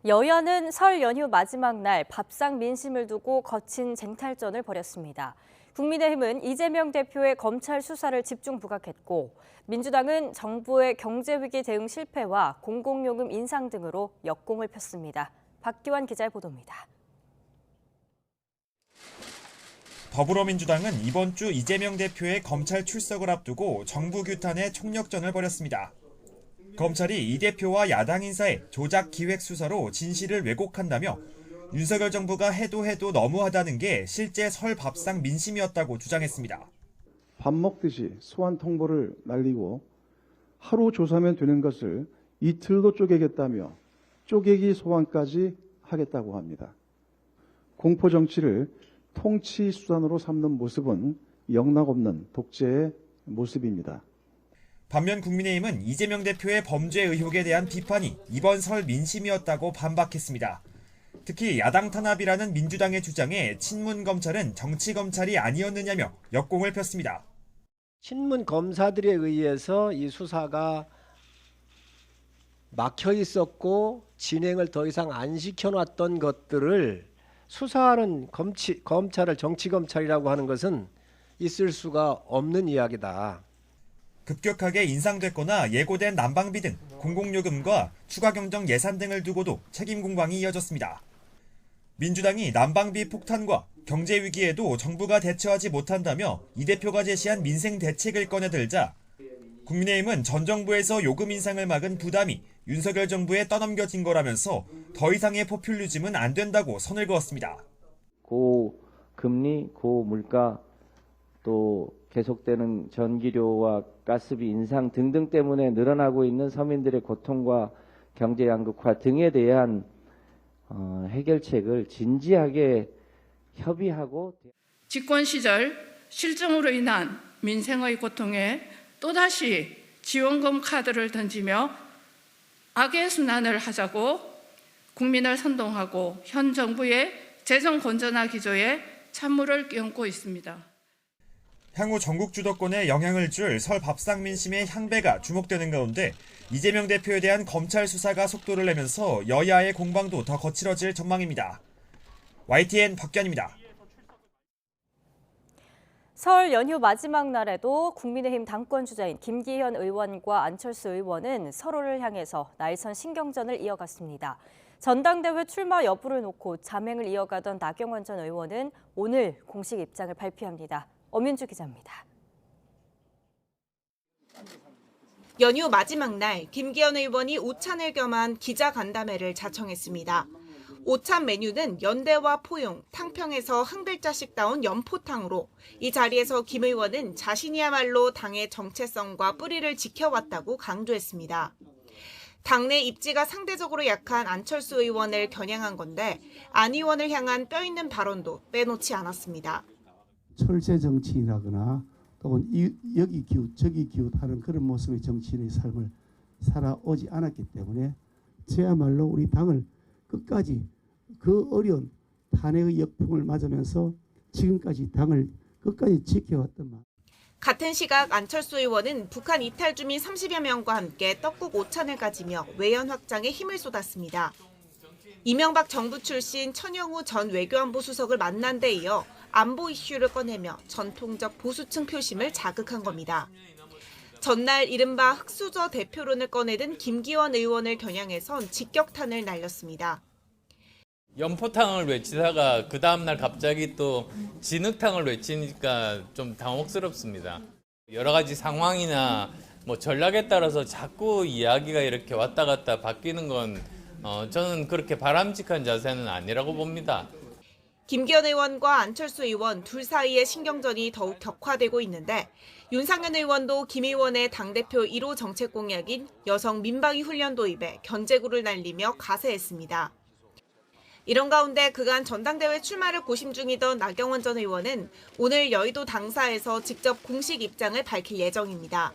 여야는 설 연휴 마지막 날 밥상 민심을 두고 거친 쟁탈전을 벌였습니다. 국민의힘은 이재명 대표의 검찰 수사를 집중 부각했고 민주당은 정부의 경제위기 대응 실패와 공공요금 인상 등으로 역공을 폈습니다. 박기환 기자의 보도입니다. 더불어민주당은 이번 주 이재명 대표의 검찰 출석을 앞두고 정부 규탄의 총력전을 벌였습니다. 검찰이 이 대표와 야당 인사의 조작 기획 수사로 진실을 왜곡한다며 윤석열 정부가 해도 너무하다는 게 실제 설 밥상 민심이었다고 주장했습니다. 밥 먹듯이 소환 통보를 날리고 하루 조사면 되는 것을 이틀도 쪼개겠다며 쪼개기 소환까지 하겠다고 합니다. 공포 정치를 통치 수단으로 삼는 모습은 영락없는 독재의 모습입니다. 반면 국민의힘은 이재명 대표의 범죄 의혹에 대한 비판이 이번 설 민심이었다고 반박했습니다. 특히 야당 탄압이라는 민주당의 주장에 친문 검찰은 정치 검찰이 아니었느냐며 역공을 폈습니다. 친문 검사들에 의해서 이 수사가 막혀 있었고 진행을 더 이상 안 시켜놨던 것들을 수사하는 검찰을 정치 검찰이라고 하는 것은 있을 수가 없는 이야기다. 급격하게 인상됐거나 예고된 난방비 등 공공요금과 추가 경정 예산 등을 두고도 책임 공방이 이어졌습니다. 민주당이 난방비 폭탄과 경제 위기에도 정부가 대처하지 못한다며 이 대표가 제시한 민생 대책을 꺼내들자 국민의힘은 전 정부에서 요금 인상을 막은 부담이 윤석열 정부에 떠넘겨진 거라면서 더 이상의 포퓰리즘은 안 된다고 선을 그었습니다. 고금리, 고물가, 또 계속되는 전기료와 가스비 인상 등등 때문에 늘어나고 있는 서민들의 고통과 경제 양극화 등에 대한 해결책을 진지하게 협의하고 집권 시절 실정으로 인한 민생의 고통에 또다시 지원금 카드를 던지며 악의 순환을 하자고 국민을 선동하고 현 정부의 재정 건전화 기조에 찬물을 끼얹고 있습니다. 향후 전국 주도권에 영향을 줄 설 밥상 민심의 향배가 주목되는 가운데 이재명 대표에 대한 검찰 수사가 속도를 내면서 여야의 공방도 더 거칠어질 전망입니다. YTN 박견입니다. 설 연휴 마지막 날에도 국민의힘 당권 주자인 김기현 의원과 안철수 의원은 서로를 향해서 날선 신경전을 이어갔습니다. 전당대회 출마 여부를 놓고 자맹을 이어가던 나경원 전 의원은 오늘 공식 입장을 발표합니다. 엄윤주 기자입니다. 연휴 마지막 날 김기현 의원이 오찬을 겸한 기자간담회를 자청했습니다. 오찬 메뉴는 연대와 포용, 탕평에서 한 글자씩 따온 연포탕으로 이 자리에서 김 의원은 자신이야말로 당의 정체성과 뿌리를 지켜왔다고 강조했습니다. 당내 입지가 상대적으로 약한 안철수 의원을 겨냥한 건데 안 의원을 향한 뼈있는 발언도 빼놓지 않았습니다. 철새 정치인이라거나 또는 여기 기웃 저기 기웃하는 그런 모습의 정치인의 삶을 살아오지 않았기 때문에 저야말로 우리 당을 끝까지 그 어려운 탄핵의 역풍을 맞으면서 지금까지 당을 끝까지 지켜왔던 말. 같은 시각 안철수 의원은 북한 이탈 주민 30여 명과 함께 떡국 오찬을 가지며 외연 확장에 힘을 쏟았습니다. 이명박 정부 출신 천영우 전 외교안보 수석을 만난 데 이어 안보 이슈를 꺼내며 전통적 보수층 표심을 자극한 겁니다. 전날 이른바 흑수저 대표론을 꺼내든 김기현 의원을 겨냥해선 직격탄을 날렸습니다. 연포탕을 외치다가 그 다음날 갑자기 또 진흙탕을 외치니까 좀 당혹스럽습니다. 여러 가지 상황이나 뭐 전략에 따라서 자꾸 이야기가 이렇게 왔다 갔다 바뀌는 건 저는 그렇게 바람직한 자세는 아니라고 봅니다. 김기현 의원과 안철수 의원 둘 사이의 신경전이 더욱 격화되고 있는데 윤상현 의원도 김 의원의 당대표 1호 정책 공약인 여성 민방위 훈련 도입에 견제구를 날리며 가세했습니다. 이런 가운데 그간 전당대회 출마를 고심 중이던 나경원 전 의원은 오늘 여의도 당사에서 직접 공식 입장을 밝힐 예정입니다.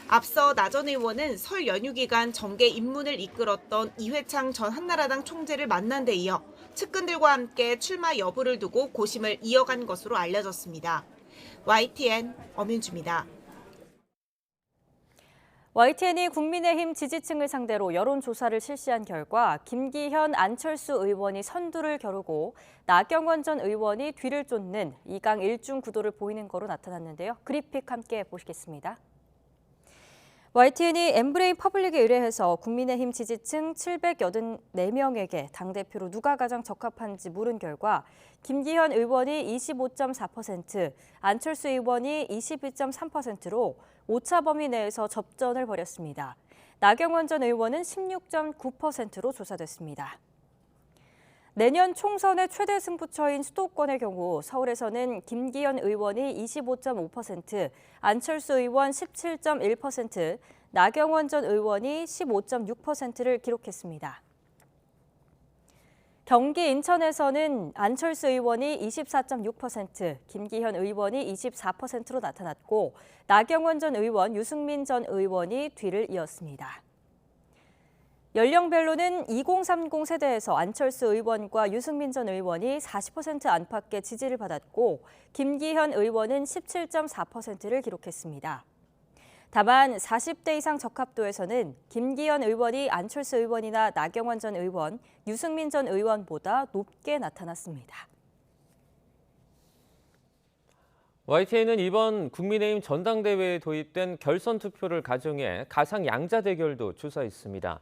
앞서 나 전 의원은 설 연휴 기간 정계 입문을 이끌었던 이회창 전 한나라당 총재를 만난 데 이어 측근들과 함께 출마 여부를 두고 고심을 이어간 것으로 알려졌습니다. YTN 엄윤주입니다. YTN이 국민의힘 지지층을 상대로 여론조사를 실시한 결과 김기현, 안철수 의원이 선두를 겨루고 나경원 전 의원이 뒤를 쫓는 2강 1중 구도를 보이는 거로 나타났는데요. 그래픽 함께 보시겠습니다. YTN이 엠브레인 퍼블릭에 의뢰해서 국민의힘 지지층 784명에게 당대표로 누가 가장 적합한지 물은 결과 김기현 의원이 25.4%, 안철수 의원이 22.3%로 오차 범위 내에서 접전을 벌였습니다. 나경원 전 의원은 16.9%로 조사됐습니다. 내년 총선의 최대 승부처인 수도권의 경우 서울에서는 김기현 의원이 25.5%, 안철수 의원 17.1%, 나경원 전 의원이 15.6%를 기록했습니다. 경기 인천에서는 안철수 의원이 24.6%, 김기현 의원이 24%로 나타났고 나경원 전 의원, 유승민 전 의원이 뒤를 이었습니다. 연령별로는 2030 세대에서 안철수 의원과 유승민 전 의원이 40% 안팎의 지지를 받았고 김기현 의원은 17.4%를 기록했습니다. 다만 40대 이상 적합도에서는 김기현 의원이 안철수 의원이나 나경원 전 의원, 유승민 전 의원보다 높게 나타났습니다. YTN은 이번 국민의힘 전당대회에 도입된 결선 투표를 가정해 가상 양자 대결도 조사했습니다.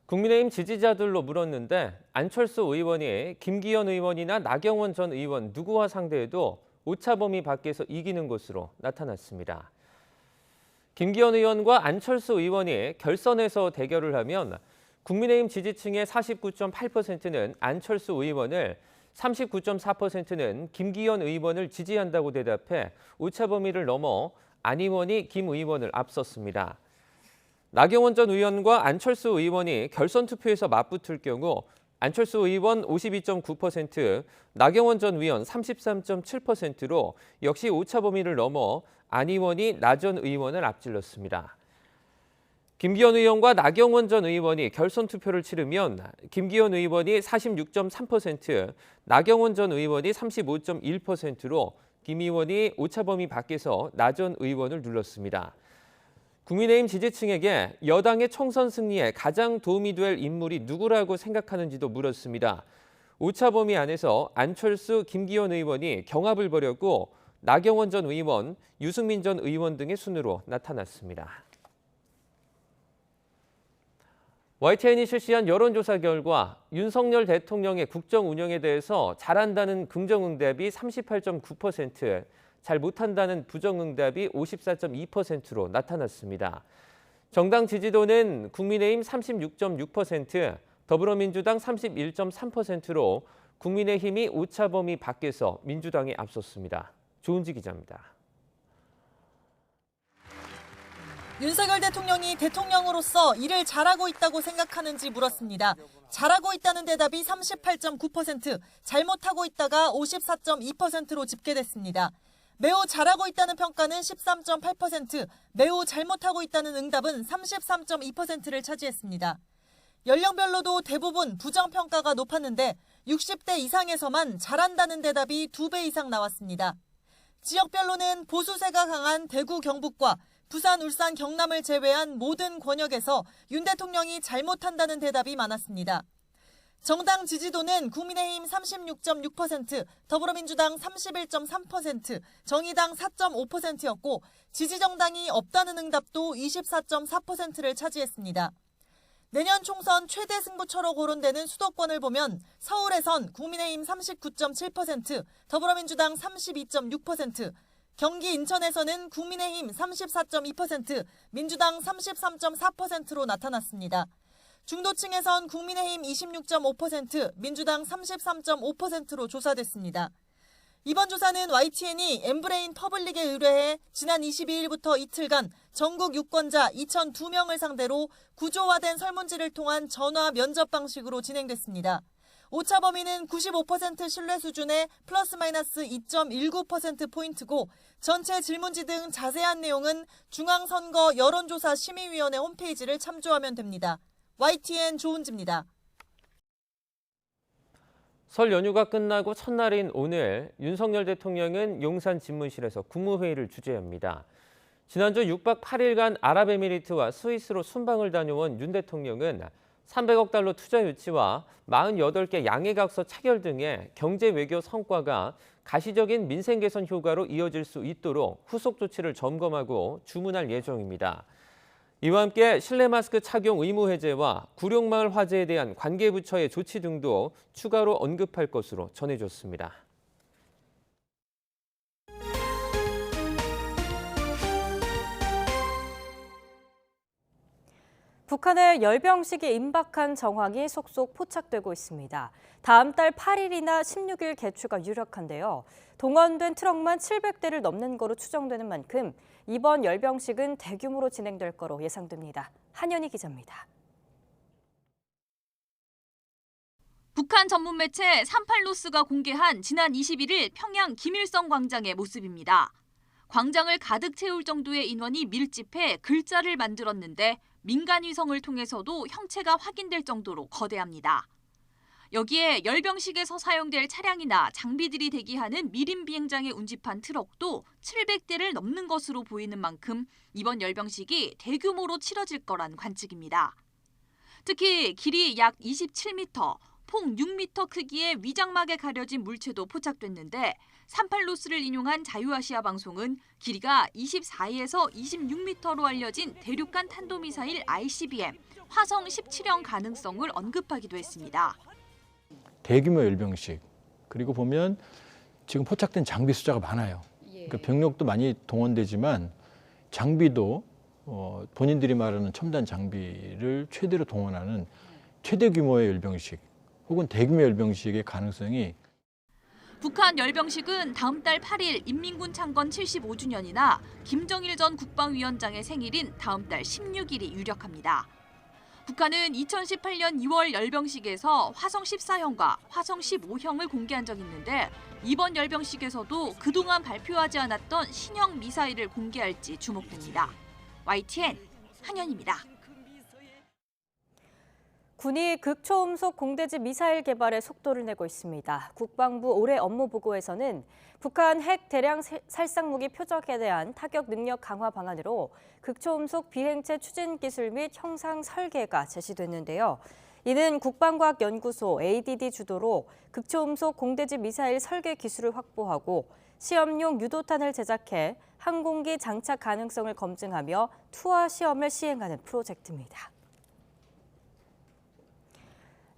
국민의힘 지지자들로 물었는데 안철수 의원이 김기현 의원이나 나경원 전 의원 누구와 상대해도 오차 범위 밖에서 이기는 것으로 나타났습니다. 김기현 의원과 안철수 의원이 결선에서 대결을 하면 국민의힘 지지층의 49.8%는 안철수 의원을, 39.4%는 김기현 의원을 지지한다고 대답해 오차 범위를 넘어 안 의원이 김 의원을 앞섰습니다. 나경원 전 의원과 안철수 의원이 결선 투표에서 맞붙을 경우 안철수 의원 52.9%, 나경원 전 의원 33.7%로 역시 오차 범위를 넘어 안 의원이 나 전 의원을 앞질렀습니다. 김기현 의원과 나경원 전 의원이 결선 투표를 치르면 김기현 의원이 46.3%, 나경원 전 의원이 35.1%로 김 의원이 오차 범위 밖에서 나 전 의원을 눌렀습니다. 국민의힘 지지층에게 여당의 총선 승리에 가장 도움이 될 인물이 누구라고 생각하는지도 물었습니다. 오차 범위 안에서 안철수, 김기현 의원이 경합을 벌였고 나경원 전 의원, 유승민 전 의원 등의 순으로 나타났습니다. YTN이 실시한 여론조사 결과 윤석열 대통령의 국정 운영에 대해서 잘한다는 긍정응답이 38.9%, 잘 못한다는 부정응답이 54.2%로 나타났습니다. 정당 지지도는 국민의힘 36.6%, 더불어민주당 31.3%로 국민의힘이 오차 범위 밖에서 민주당에 앞섰습니다. 조은지 기자입니다. 윤석열 대통령이 대통령으로서 일을 잘하고 있다고 생각하는지 물었습니다. 잘하고 있다는 대답이 38.9%, 잘못하고 있다가 54.2%로 집계됐습니다. 매우 잘하고 있다는 평가는 13.8%, 매우 잘못하고 있다는 응답은 33.2%를 차지했습니다. 연령별로도 대부분 부정평가가 높았는데 60대 이상에서만 잘한다는 대답이 2배 이상 나왔습니다. 지역별로는 보수세가 강한 대구, 경북과 부산, 울산, 경남을 제외한 모든 권역에서 윤 대통령이 잘못한다는 대답이 많았습니다. 정당 지지도는 국민의힘 36.6%, 더불어민주당 31.3%, 정의당 4.5%였고 지지정당이 없다는 응답도 24.4%를 차지했습니다. 내년 총선 최대 승부처로 거론되는 수도권을 보면 서울에선 국민의힘 39.7%, 더불어민주당 32.6%, 경기 인천에서는 국민의힘 34.2%, 민주당 33.4%로 나타났습니다. 중도층에선 국민의힘 26.5%, 민주당 33.5%로 조사됐습니다. 이번 조사는 YTN이 엠브레인 퍼블릭에 의뢰해 지난 22일부터 이틀간 전국 유권자 2,002명을 상대로 구조화된 설문지를 통한 전화 면접 방식으로 진행됐습니다. 오차 범위는 95% 신뢰 수준의 플러스 마이너스 2.19%포인트고 전체 질문지 등 자세한 내용은 중앙선거 여론조사 심의위원회 홈페이지를 참조하면 됩니다. YTN 조은지입니다. 설 연휴가 끝나고 첫날인 오늘 윤석열 대통령은 용산 집무실에서 국무회의를 주재합니다. 지난주 6박 8일간 아랍에미리트와 스위스로 순방을 다녀온 윤 대통령은 300억 달러 투자 유치와 48개 양해각서 체결 등의 경제 외교 성과가 가시적인 민생 개선 효과로 이어질 수 있도록 후속 조치를 점검하고 주문할 예정입니다. 이와 함께 실내 마스크 착용 의무 해제와 구룡마을 화재에 대한 관계부처의 조치 등도 추가로 언급할 것으로 전해졌습니다. 북한의 열병식이 임박한 정황이 속속 포착되고 있습니다. 다음 달 8일이나 16일 개최가 유력한데요. 동원된 트럭만 700대를 넘는 거로 추정되는 만큼 이번 열병식은 대규모로 진행될 거로 예상됩니다. 한연희 기자입니다. 북한 전문 매체 38노스가 공개한 지난 21일 평양 김일성 광장의 모습입니다. 광장을 가득 채울 정도의 인원이 밀집해 글자를 만들었는데 민간 위성을 통해서도 형체가 확인될 정도로 거대합니다. 여기에 열병식에서 사용될 차량이나 장비들이 대기하는 미림 비행장에 운집한 트럭도 700대를 넘는 것으로 보이는 만큼 이번 열병식이 대규모로 치러질 거란 관측입니다. 특히 길이 약 27m, 폭 6m 크기의 위장막에 가려진 물체도 포착됐는데 38노스를 인용한 자유아시아 방송은 길이가 24에서 26m로 알려진 대륙간 탄도미사일 ICBM 화성 17형 가능성을 언급하기도 했습니다. 대규모 열병식, 그리고 보면 지금 포착된 장비 숫자가 많아요. 그러니까 병력도 많이 동원되지만 장비도 본인들이 말하는 첨단 장비를 최대로 동원하는 최대 규모의 열병식 혹은 대규모 열병식의 가능성이 북한 열병식은 다음 달 8일 인민군 창건 75주년이나 김정일 전 국방위원장의 생일인 다음 달 16일이 유력합니다. 북한은 2018년 2월 열병식에서 화성 14형과 화성 15형을 공개한 적이 있는데 이번 열병식에서도 그동안 발표하지 않았던 신형 미사일을 공개할지 주목됩니다. YTN 한현입니다. 군이 극초음속 공대지 미사일 개발에 속도를 내고 있습니다. 국방부 올해 업무 보고에서는 북한 핵 대량 살상무기 표적에 대한 타격 능력 강화 방안으로 극초음속 비행체 추진 기술 및 형상 설계가 제시됐는데요. 이는 국방과학연구소 ADD 주도로 극초음속 공대지 미사일 설계 기술을 확보하고 시험용 유도탄을 제작해 항공기 장착 가능성을 검증하며 투하 시험을 시행하는 프로젝트입니다.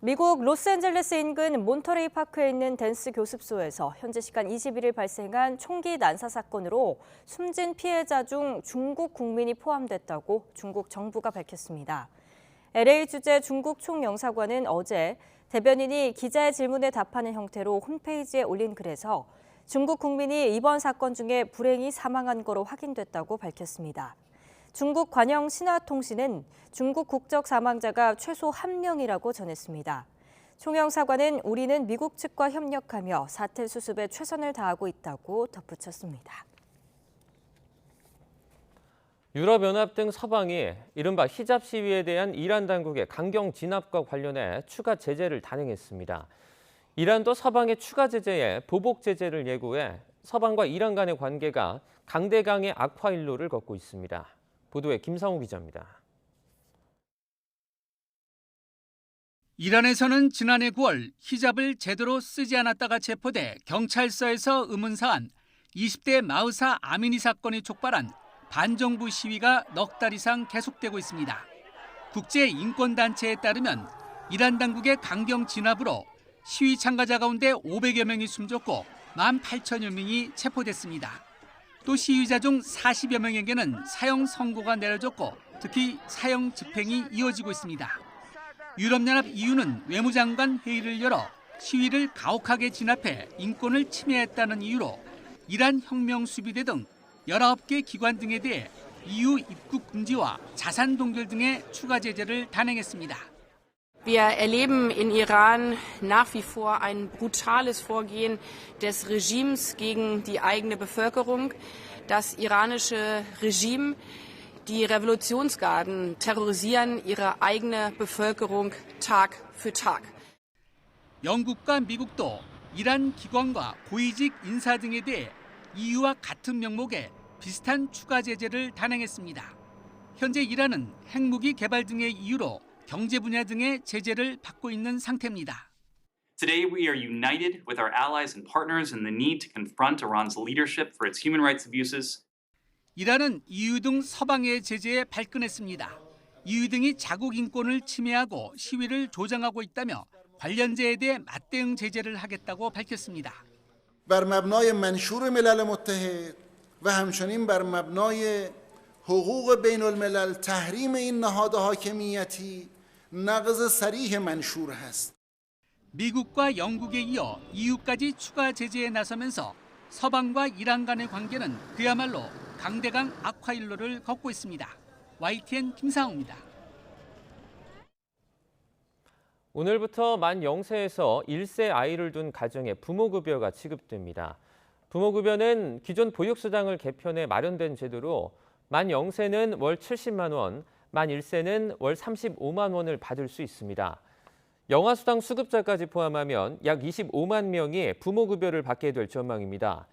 미국 로스앤젤레스 인근 몬터레이 파크에 있는 댄스 교습소에서 현지 시간 21일 발생한 총기 난사 사건으로 숨진 피해자 중 중국 국민이 포함됐다고 중국 정부가 밝혔습니다. LA 주재 중국 총영사관은 어제 대변인이 기자의 질문에 답하는 형태로 홈페이지에 올린 글에서 중국 국민이 이번 사건 중에 불행히 사망한 거로 확인됐다고 밝혔습니다. 중국 관영 신화통신은 중국 국적 사망자가 최소 1명이라고 전했습니다. 총영사관은 우리는 미국 측과 협력하며 사태 수습에 최선을 다하고 있다고 덧붙였습니다. 유럽연합 등 서방이 이른바 히잡 시위에 대한 이란 당국의 강경 진압과 관련해 추가 제재를 단행했습니다. 이란도 서방의 추가 제재에 보복 제재를 예고해 서방과 이란 간의 관계가 강대강의 악화 일로를 걷고 있습니다. 보도에 김상우 기자입니다. 이란에서는 지난해 9월 히잡을 제대로 쓰지 않았다가 체포돼 경찰서에서 의문사한 20대 마흐사 아미니 사건이 촉발한 반정부 시위가 넉 달 이상 계속되고 있습니다. 국제인권단체에 따르면 이란 당국의 강경 진압으로 시위 참가자 가운데 500여 명이 숨졌고 18,000여 명이 체포됐습니다. 또 시위자 중 40여 명에게는 사형 선고가 내려졌고 특히 사형 집행이 이어지고 있습니다. 유럽연합 EU는 외무장관 회의를 열어 시위를 가혹하게 진압해 인권을 침해했다는 이유로 이란 혁명 수비대 등 19개 기관 등에 대해 EU 입국 금지와 자산 동결 등의 추가 제재를 단행했습니다. Wir erleben in Iran nach wie vor ein brutales Vorgehen des Regimes gegen die eigene Bevölkerung. Das iranische Regime, die Revolutionsgarden terrorisieren ihre eigene Bevölkerung Tag für Tag. 영국과 미국도 이란 기관과 고위직 인사 등에 대해 EU와 같은 명목의 비슷한 추가 제재를 단행했습니다. 현재 이란은 핵무기 개발 등의 이유로 경제 분야 등의 제재를 받고 있는 상태입니다. Today we are united with our allies and partners in the need to confront Iran's leadership for its human rights abuses. 이란은 EU 등 서방의 제재에 발끈했습니다. EU 등이 자국 인권을 침해하고 시위를 조장하고 있다며 관련자에 대해 맞대응 제재를 하겠다고 밝혔습니다. بر مبنای منشور ملل متحد و همچنین بر مبنای حقوق بین الملل تحریم این نهاد حاکمیتی نقض صریح منشور هست. 미국과 영국에 이어 EU까지 추가 제재에 나서면서 서방과 이란 간의 관계는 그야말로 강대강 악화 일로를 걷고 있습니다. YTN 김상우입니다. 오늘부터 만 0세에서 1세 아이를 둔 가정에 부모급여가 지급됩니다. 부모급여는 기존 보육수당을 개편해 마련된 제도로 만 0세는 월 70만 원, 만 1세는 월 35만 원을 받을 수 있습니다. 영아수당 수급자까지 포함하면 약 25만 명이 부모급여를 받게 될 전망입니다.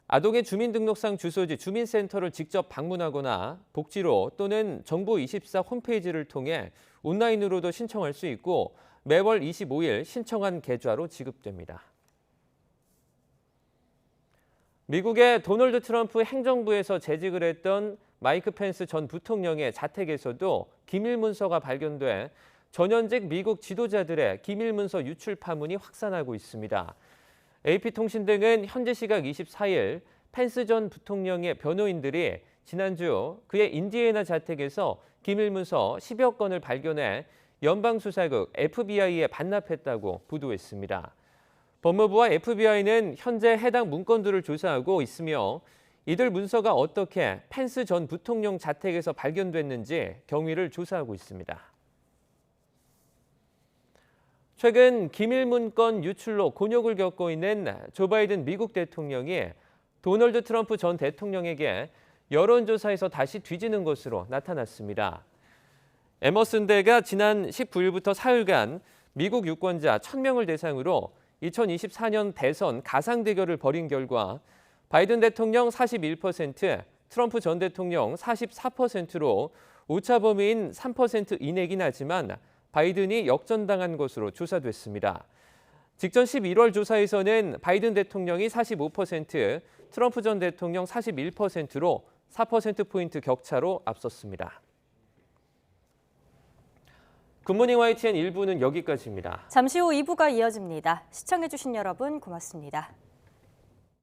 아동의 주민등록상 주소지 주민센터를 직접 방문하거나 복지로 또는 정부24 홈페이지를 통해 온라인으로도 신청할 수 있고 매월 25일 신청한 계좌로 지급됩니다. 미국의 도널드 트럼프 행정부에서 재직을 했던 마이크 펜스 전 부통령의 자택에서도 기밀문서가 발견돼 전현직 미국 지도자들의 기밀문서 유출 파문이 확산하고 있습니다. AP통신 등은 현지 시각 24일 펜스 전 부통령의 변호인들이 지난주 그의 인디애나 자택에서 기밀문서 10여 건을 발견해 연방수사국 FBI에 반납했다고 보도했습니다. 법무부와 FBI는 현재 해당 문건들을 조사하고 있으며 이들 문서가 어떻게 펜스 전 부통령 자택에서 발견됐는지 경위를 조사하고 있습니다. 최근 기밀 문건 유출로 곤욕을 겪고 있는 조 바이든 미국 대통령이 도널드 트럼프 전 대통령에게 여론조사에서 다시 뒤지는 것으로 나타났습니다. 에머슨 대가 지난 19일부터 사흘간 미국 유권자 1,000명을 대상으로 2024년 대선 가상 대결을 벌인 결과 바이든 대통령 41%, 트럼프 전 대통령 44%로 오차 범위인 3% 이내긴 하지만 바이든이 역전당한 것으로 조사됐습니다. 직전 11월 조사에서는 바이든 대통령이 45%, 트럼프 전 대통령 41%로 4%포인트 격차로 앞섰습니다. 굿모닝 YTN 1부는 여기까지입니다. 잠시 후 2부가 이어집니다. 시청해주신 여러분 고맙습니다.